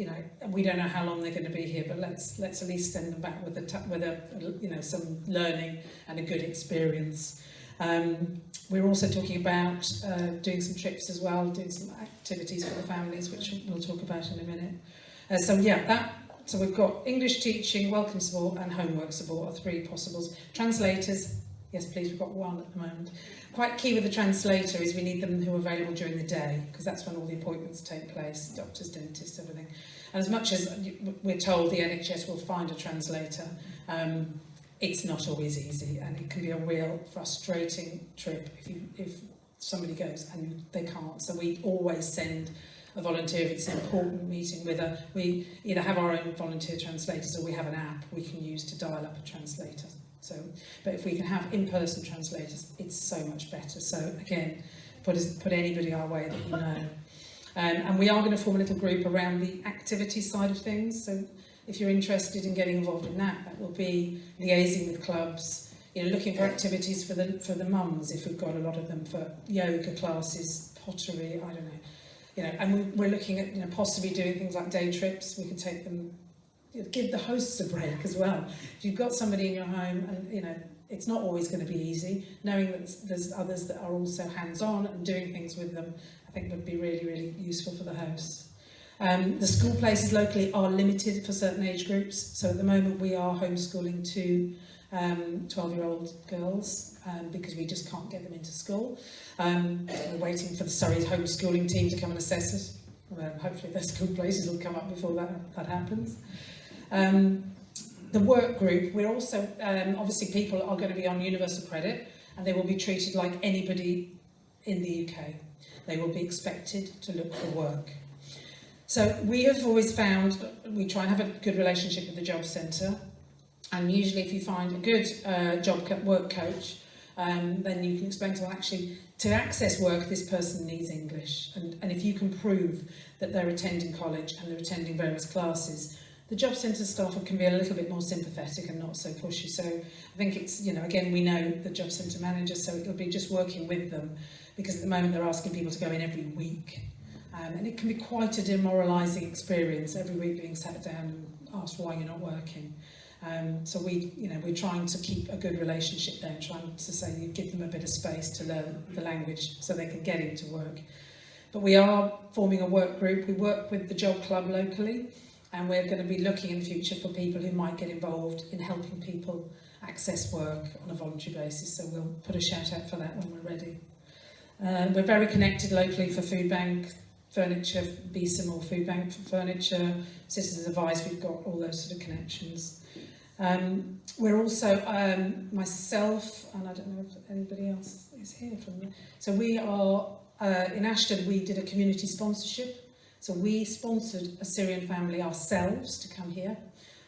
we don't know how long they're going to be here, but let's at least send them back with some learning and a good experience. We're also talking about doing some trips as well, doing some activities for the families, which we'll talk about in a minute. So we've got English teaching, welcome support, and homework support are 3 possibles. Translators, yes please, we've got 1 at the moment. Quite key with the translator is we need them who are available during the day, because that's when all the appointments take place, doctors, dentists, everything. And as much as we're told the NHS will find a translator, it's not always easy, and it can be a real frustrating trip if somebody goes and they can't. So we always send a volunteer if it's an important meeting with her. We either have our own volunteer translators or we have an app we can use to dial up a translator. So, but if we can have in-person translators, it's so much better. So again, put anybody our way that you know. And we are going to form a little group around the activity side of things. So if you're interested in getting involved in that, that will be liaising with clubs, looking for activities for the mums, if we've got a lot of them, for yoga classes, pottery, I don't know. And we're looking at possibly doing things like day trips. We could take them, give the hosts a break as well. If you've got somebody in your home, and it's not always going to be easy, knowing that there's others that are also hands-on and doing things with them, I think would be really, really useful for the hosts. The school places locally are limited for certain age groups. So at the moment we are homeschooling 2 12-year-old girls because we just can't get them into school. We're waiting for the Surrey homeschooling team to come and assess us. Hopefully their school places will come up before that happens. The work group, we're also, obviously people are going to be on universal credit and they will be treated like anybody in the UK. They will be expected to look for work. So we have always found, we try and have a good relationship with the job centre, and usually if you find a good work coach, then you can explain to them, actually, to access work, this person needs English. And if you can prove that they're attending college and they're attending various classes, the job centre staff can be a little bit more sympathetic and not so pushy. So I think it's, again, we know the job centre manager, so it'll be just working with them, because at the moment they're asking people to go in every week. And it can be quite a demoralising experience, every week being sat down and asked why you're not working. So we're trying to keep a good relationship there, and trying to say you give them a bit of space to learn the language so they can get into work. But we are forming a work group. We work with the job club locally, and we're going to be looking in the future for people who might get involved in helping people access work on a voluntary basis. So we'll put a shout out for that when we're ready. We're very connected locally for food bank furniture, Epsom or food bank for furniture, Sisters Advice, we've got all those sort of connections. We're also, myself, and I don't know if anybody else is here from there. So we are, in Ashton, we did a community sponsorship. So we sponsored a Syrian family ourselves to come here.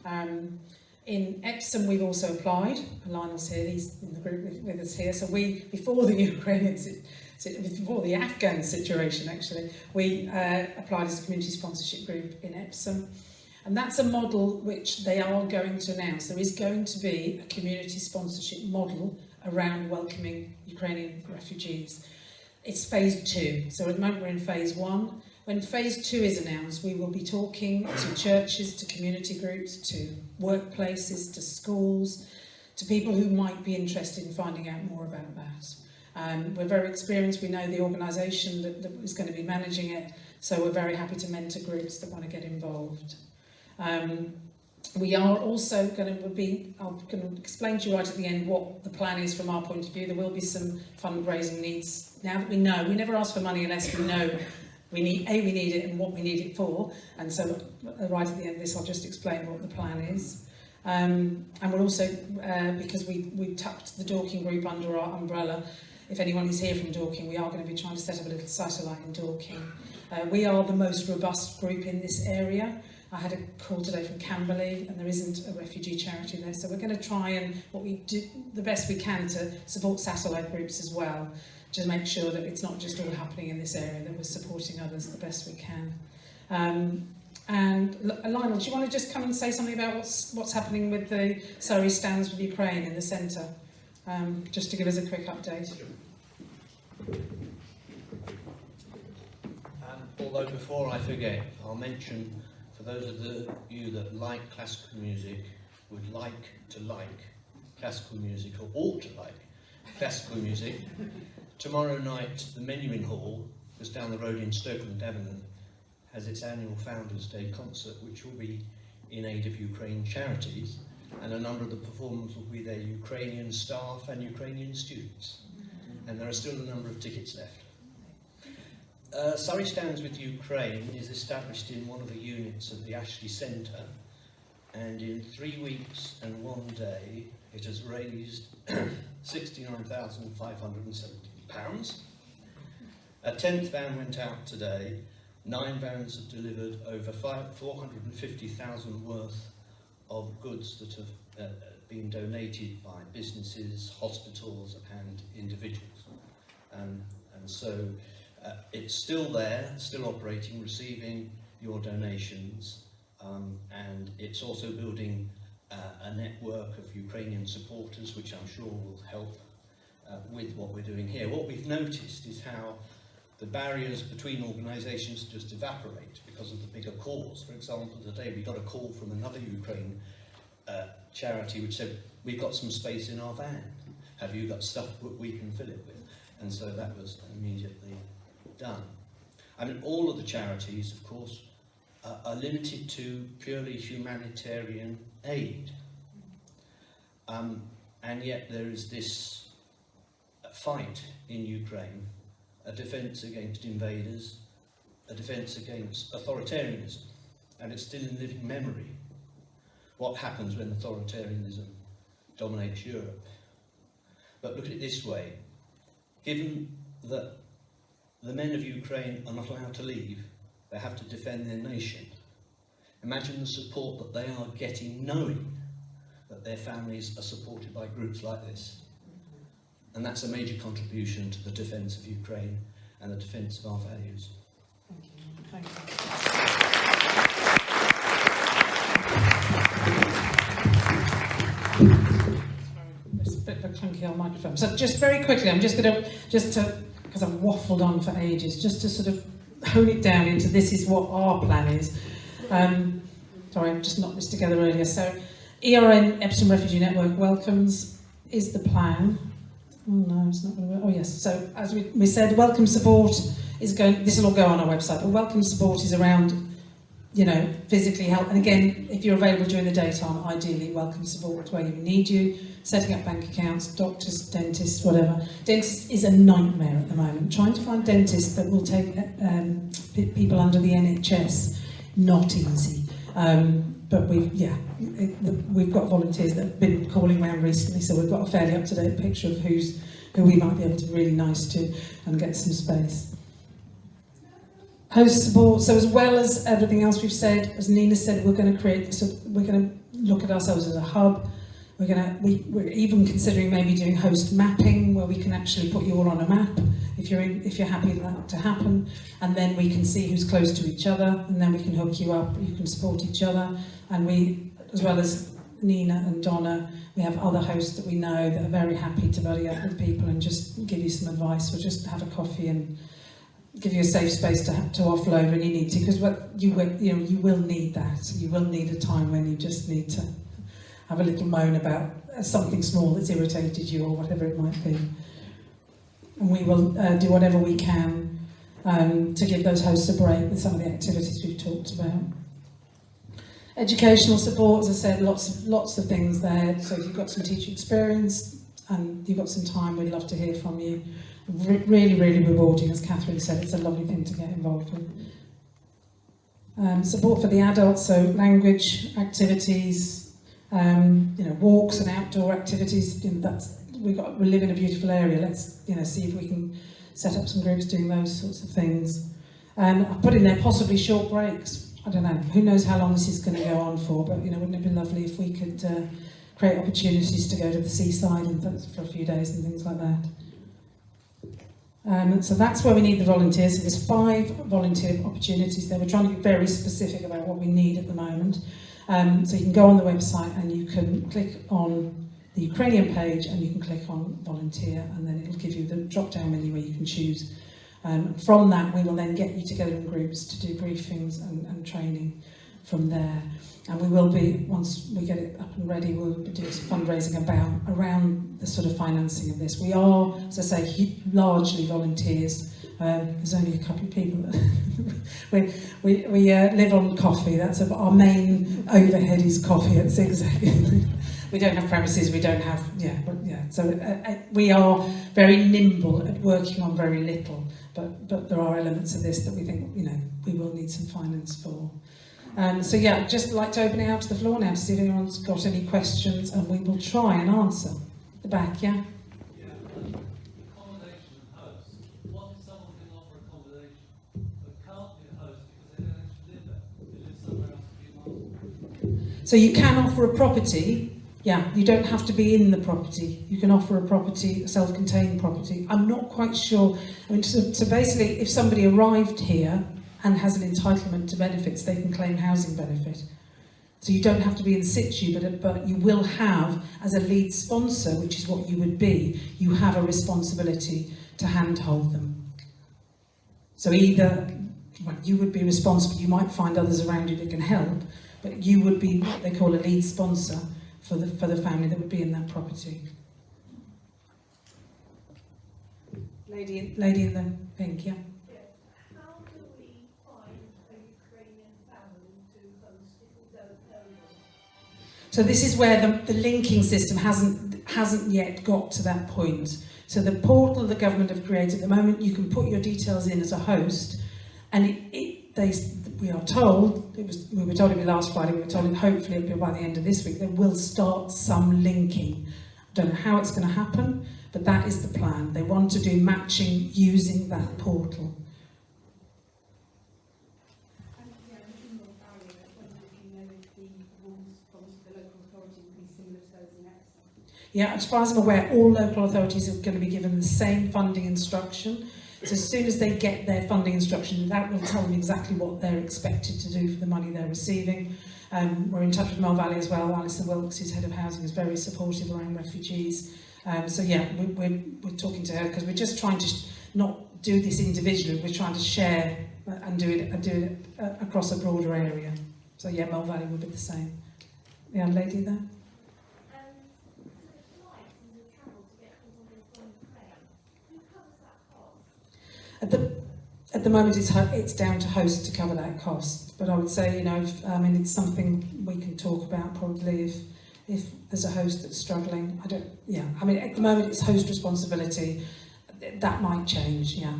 In Epsom, we've also applied. Lionel's here, he's in the group with us here. So we, before the before the Afghan situation actually, we applied as a community sponsorship group in Epsom. And that's a model which they are going to announce. There is going to be a community sponsorship model around welcoming Ukrainian refugees. It's phase 2. So at the moment we're in phase 1. When phase 2 is announced, we will be talking to churches, to community groups, to workplaces, to schools, to people who might be interested in finding out more about that. We're very experienced. We know the organisation that is going to be managing it, so we're very happy to mentor groups that want to get involved. We are also going to be, I'm going to explain to you right at the end what the plan is from our point of view. There will be some fundraising needs. Now that we know, we never ask for money unless we know we need it and what we need it for. And so right at the end of this, I'll just explain what the plan is. And we're also, because we tucked the Dorking group under our umbrella, if anyone is here from Dorking, we are going to be trying to set up a little satellite in Dorking. We are the most robust group in this area. I had a call today from Camberley, and there isn't a refugee charity there, so we're going to try and what we do the best we can to support satellite groups as well, to make sure that it's not just all happening in this area, that we're supporting others the best we can. And Lionel, do you want to just come and say something about what's happening with the Surrey Stands with Ukraine in the centre, just to give us a quick update? Although before I forget, I'll mention, for those of you that like classical music, would like to like classical music, or ought to like classical music, tomorrow night the Menuhin Hall, just down the road in Stoke-on-Devon, has its annual Founders' Day concert, which will be in aid of Ukraine charities, and a number of the performers will be their Ukrainian staff and Ukrainian students. And there are still a number of tickets left. Surrey Stands with Ukraine is established in one of the units of the Ashley Centre, and in 3 weeks and 1 day it has raised £69,570. A 10th van went out today. 9 vans have delivered over 450,000 worth of goods that have been donated by businesses, hospitals and individuals. And so it's still there, still operating, receiving your donations, and it's also building a network of Ukrainian supporters, which I'm sure will help with what we're doing here. What we've noticed is how the barriers between organisations just evaporate because of the bigger cause. For example, today we got a call from another Ukraine charity which said, we've got some space in our van. Have you got stuff that we can fill it with? And so that was immediately done. I mean, all of the charities, of course, are limited to purely humanitarian aid. And yet there is this fight in Ukraine, a defence against invaders, a defence against authoritarianism, and it's still in living memory what happens when authoritarianism dominates Europe. But look at it this way, given that the men of Ukraine are not allowed to leave, they have to defend their nation. Imagine the support that they are getting, knowing that their families are supported by groups like this. And that's a major contribution to the defence of Ukraine and the defence of our values. Thank you. Thank you. It's a bit of a clunky old microphone. So just very quickly, I'm just going to, because I've waffled on for ages, just to sort of hone it down into this is what our plan is. Sorry, I've just knocked this together earlier. So ERN, Epsom Refugee Network, welcomes is the plan. Oh no, it's not going to work. Oh yes, so as we said, welcome support this will all go on our website, but welcome support is around, you know, physically help. And again, if you're available during the daytime, ideally welcome support where you need you, setting up bank accounts, doctors, dentists, whatever. Dentists is a nightmare at the moment. Trying to find dentists that will take people under the NHS, not easy. But we've got volunteers that have been calling around recently, so we've got a fairly up-to-date picture of who we might be able to be really nice to and get some space. Host support, so as well as everything else we've said, as Nina said, we're going to look at ourselves as a hub. We're even considering maybe doing host mapping, where we can actually put you all on a map if you're happy for that to happen, and then we can see who's close to each other, and then we can hook you up. You can support each other, and we, as well as Nina and Donna, we have other hosts that we know that are very happy to buddy up with people and just give you some advice, or just have a coffee and give you a safe space to offload when you need to, because you will need that. You will need a time when you just need to have a little moan about something small that's irritated you or whatever it might be. And we will do whatever we can to give those hosts a break with some of the activities we've talked about. Educational support, as I said, lots of things there. So if you've got some teaching experience and you've got some time, we'd love to hear from you. Really, really rewarding, as Catherine said. It's a lovely thing to get involved with. Support for the adults, so language activities, walks and outdoor activities. We live in a beautiful area. Let's see if we can set up some groups doing those sorts of things. I've put in there possibly short breaks. I don't know. Who knows how long this is going to go on for? But wouldn't it be lovely if we could create opportunities to go to the seaside and for a few days and things like that. So that's where we need the volunteers. So there's 5 volunteer opportunities there. We're trying to be very specific about what we need at the moment. So you can go on the website and you can click on the Ukrainian page and you can click on volunteer, and then it'll give you the drop-down menu where you can choose. From that, we will then get you together in groups to do briefings and training from there. And we will be, once we get it up and ready, we'll be doing some fundraising around the sort of financing of this. We are, as I say, largely volunteers. There's only a couple of people that we live on coffee. That's our main overhead is coffee at Zigzag. We don't have premises, we don't have, So we are very nimble at working on very little, but there are elements of this that we think, we will need some finance for. I'd just like to open it out to the floor now to see if anyone's got any questions, and we will try and answer. At the back, yeah? Accommodation and host. What if someone can offer accommodation but can't be a host because they don't actually live there? They live somewhere else a few miles? So you can offer a property. Yeah, you don't have to be in the property. You can offer a property, a self-contained property. I'm not quite sure. So basically, if somebody arrived here and has an entitlement to benefits, they can claim housing benefit. So you don't have to be in situ, but you will have, as a lead sponsor, which is what you would be, you have a responsibility to handhold them. So either you would be responsible, you might find others around you that can help, but you would be what they call a lead sponsor for the family that would be in that property. Lady in the pink, yeah. How do we find a Ukrainian family to host if we don't know them? So this is where the linking system hasn't yet got to that point. So the portal the government have created at the moment, you can put your details in as a host, and we were told it'd be last Friday, we were told hopefully it'll be by the end of this week, they will start some linking. I don't know how it's going to happen, but that is the plan. They want to do matching using that portal. Yeah, as far as I'm aware, all local authorities are going to be given the same funding instruction. So as soon as they get their funding instruction, that will tell them exactly what they're expected to do for the money they're receiving. We're in touch with Mill Valley as well. Alison Wilkes, who's head of housing, is very supportive around refugees. We're talking to her because we're just trying to not do this individually. We're trying to share and do it across a broader area. So yeah, Mill Valley would be the same. The young lady there. at the moment it's down to host to cover that cost. But I would say, you know, it's something we can talk about probably if there's a host that's struggling. At the moment it's host responsibility. That might change, yeah.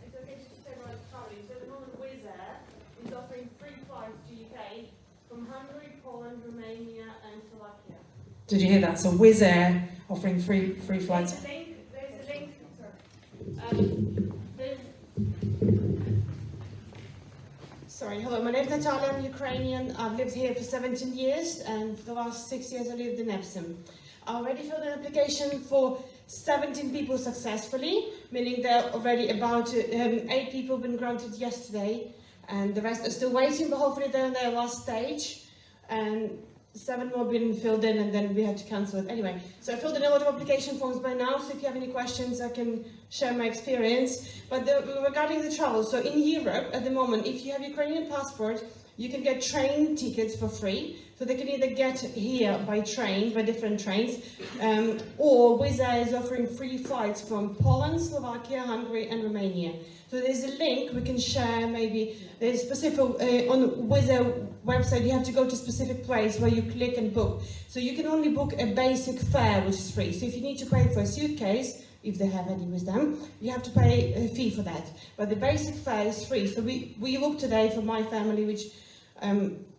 It's okay just to say about travelling. So at the moment Wizz Air is offering free flights to UK from Hungary, Poland, Romania and Slovakia. Did you hear that? So Wizz Air offering free flights. There's a link, sorry, hello, my name is Natalia, I'm Ukrainian. I've lived here for 17 years and for the last 6 years I lived in Epsom. I already filled an application for 17 people successfully, meaning they're already about 8 people been granted yesterday and the rest are still waiting, but hopefully they're on their last stage. And 7 more been filled in and then we had to cancel it. Anyway, so I filled in a lot of application forms by now, so if you have any questions I can share my experience. But regarding the travel, so in Europe at the moment, if you have Ukrainian passport, you can get train tickets for free. So they can either get here by train, by different trains, or Wizz Air is offering free flights from Poland, Slovakia, Hungary and Romania. So there's a link we can share, maybe there's specific, on Wizz Air website you have to go to a specific place where you click and book. So you can only book a basic fare which is free. So if you need to pay for a suitcase, if they have any with them, you have to pay a fee for that. But the basic fare is free. So we looked today for my family which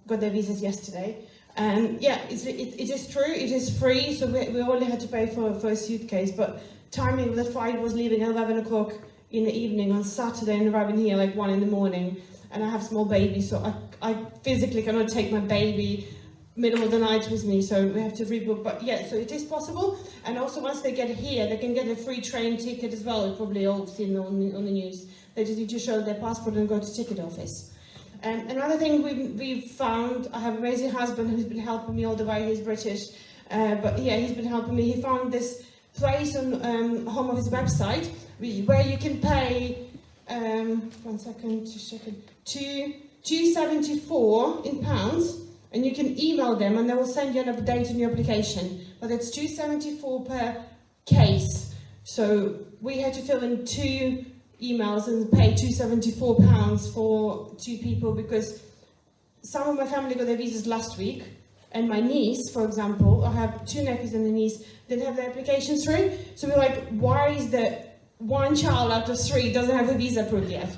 got their visas yesterday. And yeah, it is true, it is free, so we only had to pay for a suitcase, but timing of the flight was leaving at 11 o'clock in the evening on Saturday and arriving here like 1 in the morning, and I have small baby, so I physically cannot take my baby middle of the night with me, so we have to rebook. But yeah, so it is possible, and also once they get here, they can get a free train ticket as well. You've probably all seen on the news. They just need to show their passport and go to ticket office. Another thing we've found, I have an amazing husband who's been helping me all the way, he's British, but yeah, he's been helping me. He found this place on Home Office website where you can pay, £2.74 in pounds, and you can email them and they will send you an update on your application, but it's £2.74 per case. So we had to fill in 2 emails and pay £274 for 2 people because some of my family got their visas last week, and my niece, for example, I have 2 nephews and a niece, didn't have their applications through. So we're like, why is the 1 child out of 3 doesn't have a visa approved yet?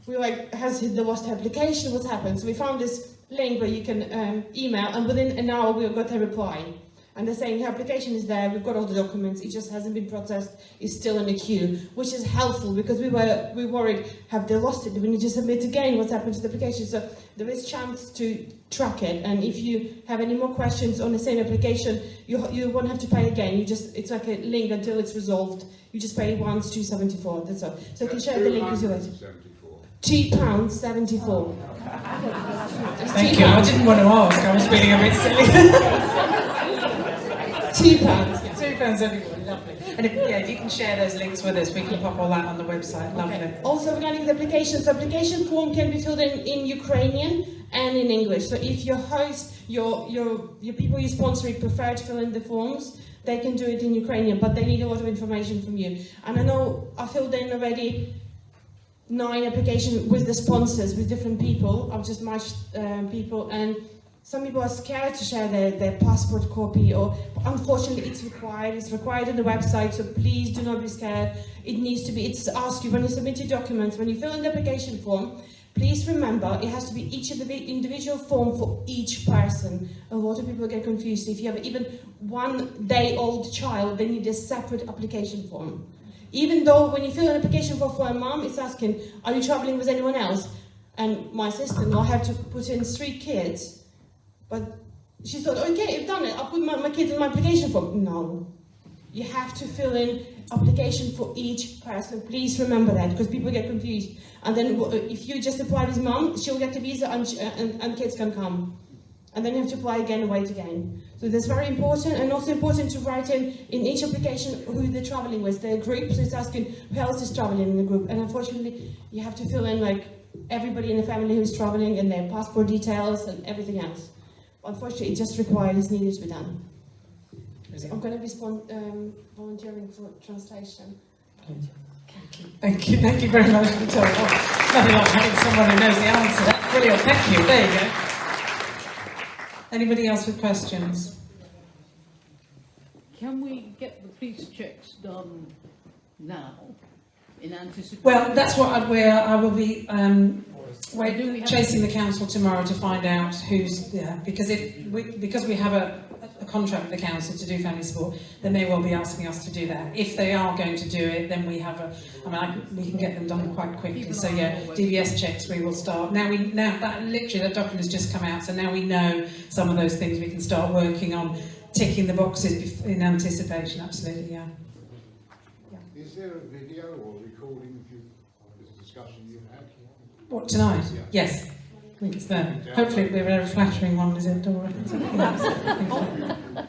We were like, has the lost application? What's happened? So we found this link where you can email, and within an hour we got a reply. And they're saying the application is there, we've got all the documents, it just hasn't been processed, it's still in the queue, which is helpful because we worried, have they lost it? Do we need to submit again? What's happened to the application? So there is chance to track it, and if you have any more questions on the same application, you won't have to pay again. It's like a link until it's resolved. You just pay once, £2.74. That's all. So you can share the link with you later. £2.74. Thank you. I didn't want to ask. I was feeling a bit silly. £2. £2.74. Lovely. And if you can share those links with us, we can pop all that on the website. Lovely. Okay. Also regarding the applications, the application form can be filled in Ukrainian and in English. So if your host, your people you sponsor prefer to fill in the forms, they can do it in Ukrainian, but they need a lot of information from you. And I know I filled in already 9 applications with the sponsors, with different people. I've just matched people, and some people are scared to share their passport copy, or unfortunately it's required on the website, so please do not be scared. It needs to be, it's asked you when you submit your documents, when you fill in the application form, please remember it has to be each individual form for each person. A lot of people get confused. If you have even 1 day old child, they need a separate application form. Even though when you fill an application form for a mom, it's asking, are you traveling with anyone else? And my sister-in-law had to put in 3 kids. But she thought, okay, I've done it. I'll put my kids in my application form. No. You have to fill in application for each person. Please remember that, because people get confused. And then if you just apply with mom, she'll get the visa and kids can come. And then you have to apply again and wait again. So that's very important, and also important to write in each application who they're traveling with. Their group, so it's asking who else is traveling in the group. And unfortunately, you have to fill in like everybody in the family who's traveling and their passport details and everything else. Unfortunately, it just required, it's needed to be done. I'm going to be volunteering for translation. Thank you very much for telling us. Nothing like having someone who knows the answer. That's brilliant. Thank you. There you go. Anybody else with questions? Can we get the police checks done now, in anticipation? Well, that's what I will be chasing the council tomorrow to find out who's because because we have a contract with the council to do family support, then they will be asking us to do that. If they are going to do it, then we have we can get them done quite quickly. So yeah, DBS checks we will start. Now that document has just come out, so now we know some of those things we can start working on, ticking the boxes in anticipation. Absolutely, yeah. Is there a video or recording of this discussion you've had? What, tonight? Yeah. Yes. I think it's there. Hopefully it'll be a very flattering one, is it, Dora?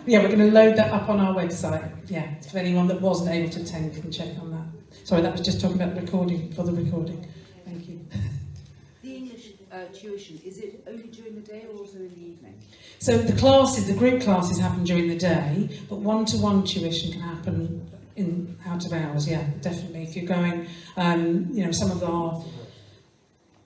Yeah, we're going to load that up on our website. Yeah, for anyone that wasn't able to attend can check on that. Sorry, that was just talking about the recording, for the recording. Thank you. The English tuition, is it only during the day or also in the evening? So the group classes happen during the day, but one-to-one tuition can happen out of hours, yeah, definitely. If you're going, some of our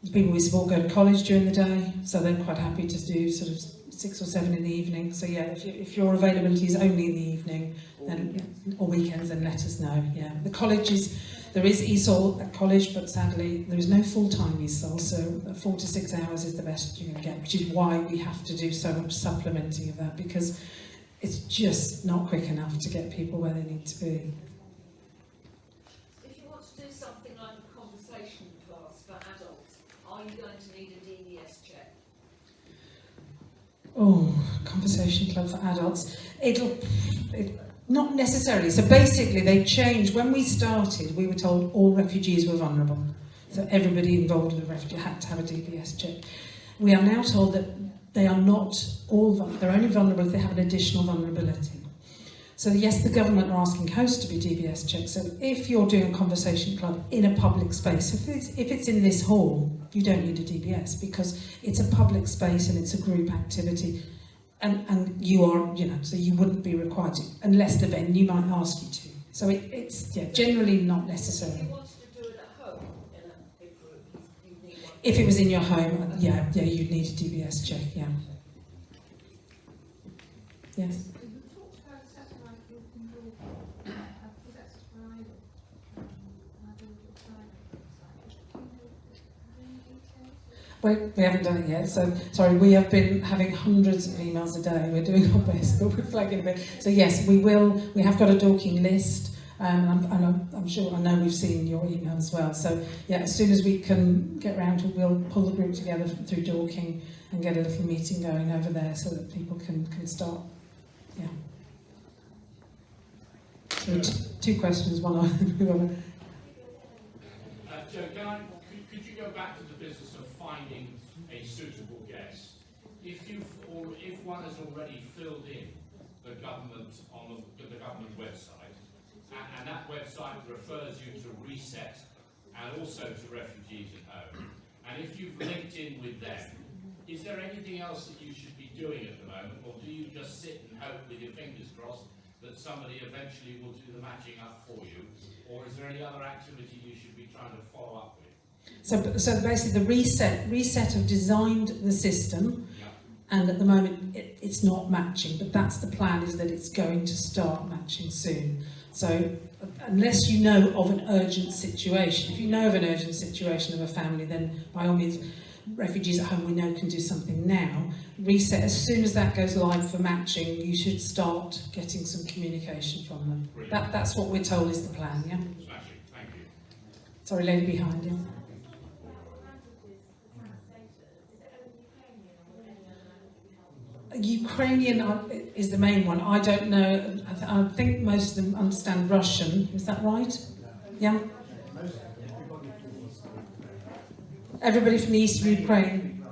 the people we support go to college during the day, so they're quite happy to do sort of 6 or 7 in the evening. So yeah, if your availability is only in the evening, then or weekends, then let us know. Yeah, the colleges, there is ESOL at college, but sadly there is no full-time ESOL, so 4 to 6 hours is the best you're going to get, which is why we have to do so much supplementing of that, because it's just not quick enough to get people where they need to be. If you want to do something like a conversation class for adults, are you going to need a DBS check? Oh, conversation club for adults. Not necessarily. So basically they changed. When we started, we were told all refugees were vulnerable. So everybody involved with a refugee had to have a DBS check. We are now told that they are not all vulnerable. They're only vulnerable if they have an additional vulnerability. So yes, the government are asking hosts to be DBS checked. So if you're doing a conversation club in a public space, if it's in this hall, you don't need a DBS because it's a public space and it's a group activity. And you are, so you wouldn't be required to, unless the venue might ask you to. So it's generally not necessary. If you wanted to do it at home in a big group, you'd need one. If it was in your home, yeah, you'd need a DBS check, yeah. Yes. We haven't done it yet, so sorry, we have been having hundreds of emails a day. We're doing our best, but we're flagging a bit. So yes, we will. We have got a Dorking list, and I'm sure, I know we've seen your email as well. So yeah, as soon as we can get round to it, we'll pull the group together through Dorking and get a little meeting going over there so that people can start. Yeah. So 2 questions, one on whoever. Joe, could you go back to the business of finding a suitable guest? If one has already filled in the government on the government website, and that website refers you to Reset and also to Refugees at Home, and if you've linked in with them, is there anything else that you should be doing at the moment, or do you just sit and hope with your fingers crossed that somebody eventually will do the matching up for you, or is there any other activity you should be trying to follow up with? So basically the Reset have designed the system, and at the moment it's not matching, but that's the plan, is that it's going to start matching soon. So unless you know of an urgent situation, if you know of an urgent situation of a family, then by all means, Refugees at Home we know can do something now. Reset, as soon as that goes live for matching, you should start getting some communication from them. That's what we're told is the plan, yeah? Smashing, thank you. Sorry, lady behind you. Ukrainian is the main one. I don't know. I think most of them understand Russian. Is that right? Yeah? Everybody from the east of Ukraine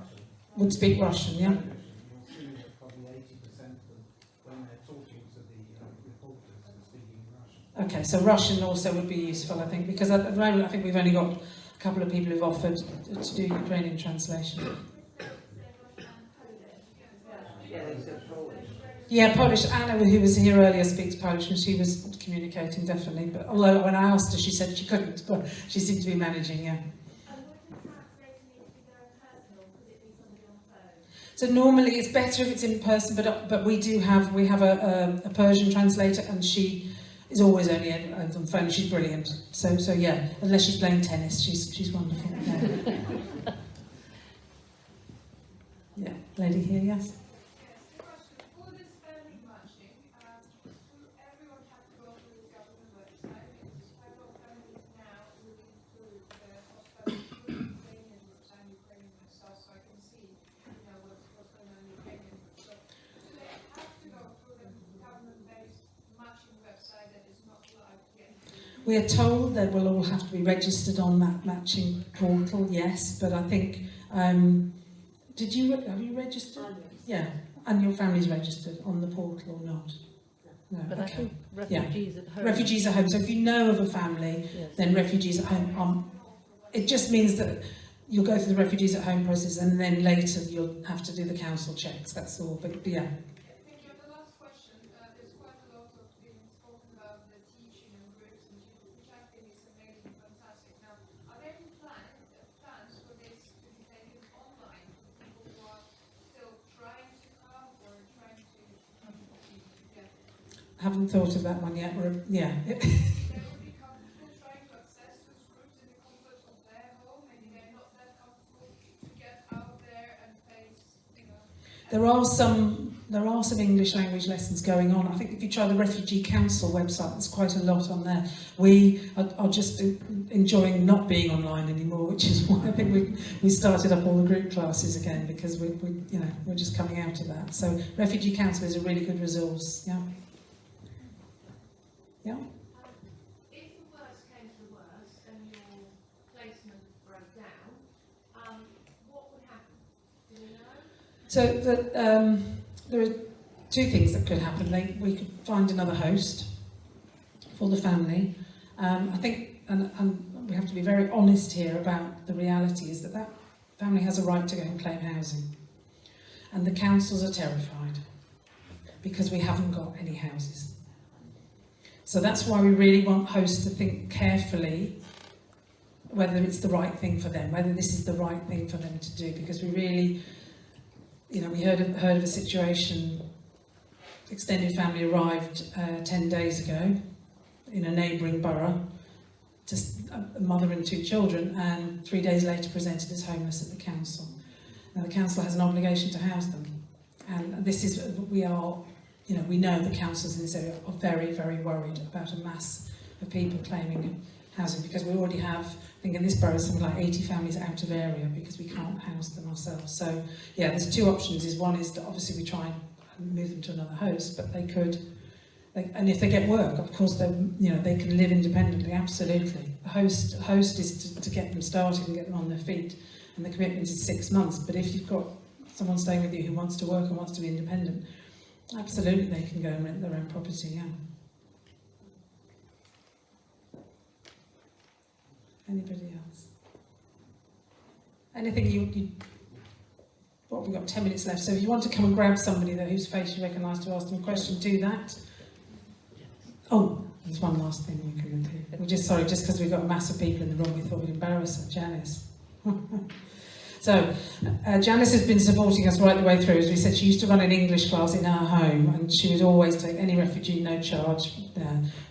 would speak Russian, yeah? Okay, so Russian also would be useful, I think, because at the moment I think we've only got a couple of people who've offered to do Ukrainian translation. Yeah, Polish. Anna, who was here earlier, speaks Polish, and she was communicating definitely. But although when I asked her, she said she couldn't, but she seemed to be managing. Yeah. So normally it's better if it's in person, but we have a Persian translator, and she is always only on the phone. She's brilliant. So yeah, unless she's playing tennis, she's wonderful. Yeah. Yeah, lady here, yes. We are told they will all have to be registered on that matching portal, yes, but I think, have you registered? Yeah, and your family's registered on the portal or not? No, But okay. I think refugees at home. Refugees at home, so if you know of a family, Yes. then refugees at home, it just means that you'll go through the refugees at home process and then later you'll have to do the council checks, that's all, but yeah. Haven't thought of that one yet. Yeah. There are some English language lessons going on. I think if you try the Refugee Council website, there's quite a lot on there. We are just enjoying not being online anymore, which is why I think we started up all the group classes again, because we're just coming out of that. So Refugee Council is a really good resource. Yeah. Yeah. If the worst came to the worst and your placement broke down, what would happen? Do you know? So there are two things that could happen. We could find another host for the family. I think, and we have to be very honest here about the reality, is that family has a right to go and claim housing. And the councils are terrified because we haven't got any houses. So that's why we really want hosts to think carefully whether it's the right thing for them, whether this is the right thing for them to do, because we really, we heard of a situation, extended family arrived 10 days ago in a neighbouring borough, just a mother and 2 children, and 3 days later presented as homeless at the council. Now the council has an obligation to house them, and this is, we know the councils in this area are very, very worried about a mass of people claiming housing, because we already have, I think in this borough, something like 80 families out of area because we can't house them ourselves. So yeah, there's 2 options. One is that obviously we try and move them to another host, but they could, and if they get work, of course, they can live independently, absolutely. The host is to get them started and get them on their feet, and the commitment is 6 months. But if you've got someone staying with you who wants to work and wants to be independent, absolutely, they can go and rent their own property, yeah. Anybody else? Anything well, we've got 10 minutes left, so if you want to come and grab somebody there whose face you recognise to ask them a question, do that. Oh, there's one last thing we can do. We're just because we've got a mass of people in the room, we thought we'd embarrass her, Janice. So, Janice has been supporting us right the way through. As we said, she used to run an English class in our home, and she would always take any refugee, no charge.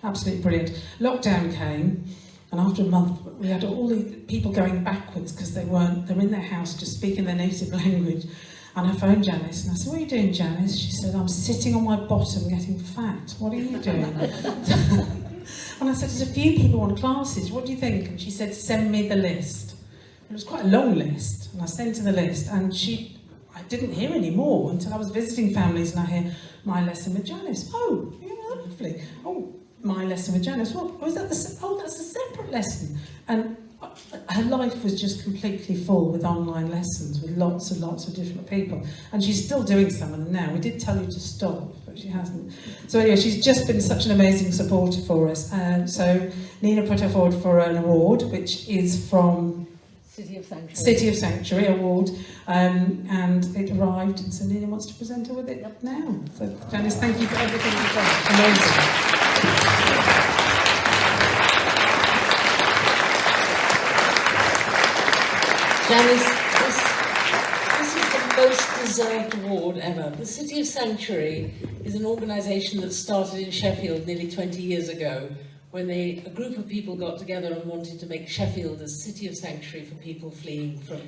Absolutely brilliant. Lockdown came, and after a month, we had all the people going backwards because they're in their house just speaking their native language. And I phoned Janice, and I said, "What are you doing, Janice?" She said, "I'm sitting on my bottom getting fat. What are you doing?" And I said, "There's a few people on classes. What do you think?" And she said, "Send me the list." It was quite a long list, and I sent her the list, and I didn't hear any more until I was visiting families, and I hear, "My lesson with Janice." "Oh, yeah, lovely." "Oh, my lesson with Janice." "What? Oh, that's a separate lesson." And her life was just completely full with online lessons with lots and lots of different people, and she's still doing some of them now. We did tell you to stop, but she hasn't. So anyway, she's just been such an amazing supporter for us. So Nina put her forward for an award, which is from City of Sanctuary. City of Sanctuary Award, and it arrived, and so Nina wants to present her with it now. So Janice, thank you for everything you've done. Amazing. Janice, this is the most deserved award ever. The City of Sanctuary is an organisation that started in Sheffield nearly 20 years ago, when a group of people got together and wanted to make Sheffield a city of sanctuary for people fleeing from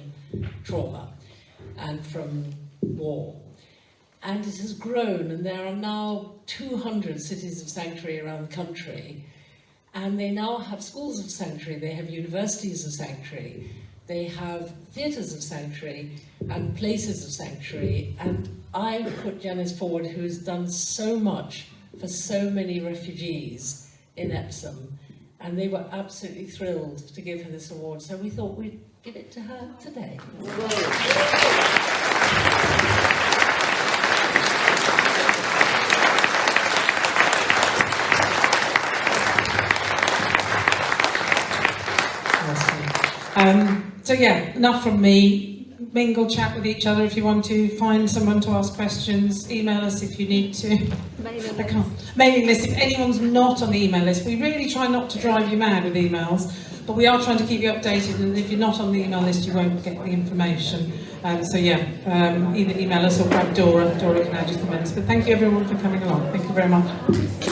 trauma and from war. And it has grown, and there are now 200 cities of sanctuary around the country, and they now have schools of sanctuary, they have universities of sanctuary, they have theatres of sanctuary and places of sanctuary. And I put Janice forward, who has done so much for so many refugees in Epsom, and they were absolutely thrilled to give her this award, so we thought we'd give it to her today. So yeah, enough from me. Mingle, chat with each other if you want to. Find someone to ask questions. Email us if you need to. Mailing list. If anyone's not on the email list, we really try not to drive you mad with emails, but we are trying to keep you updated. And if you're not on the email list, you won't get the information. So yeah, either email us or grab Dora. Dora can add you to the minutes. But thank you everyone for coming along. Thank you very much.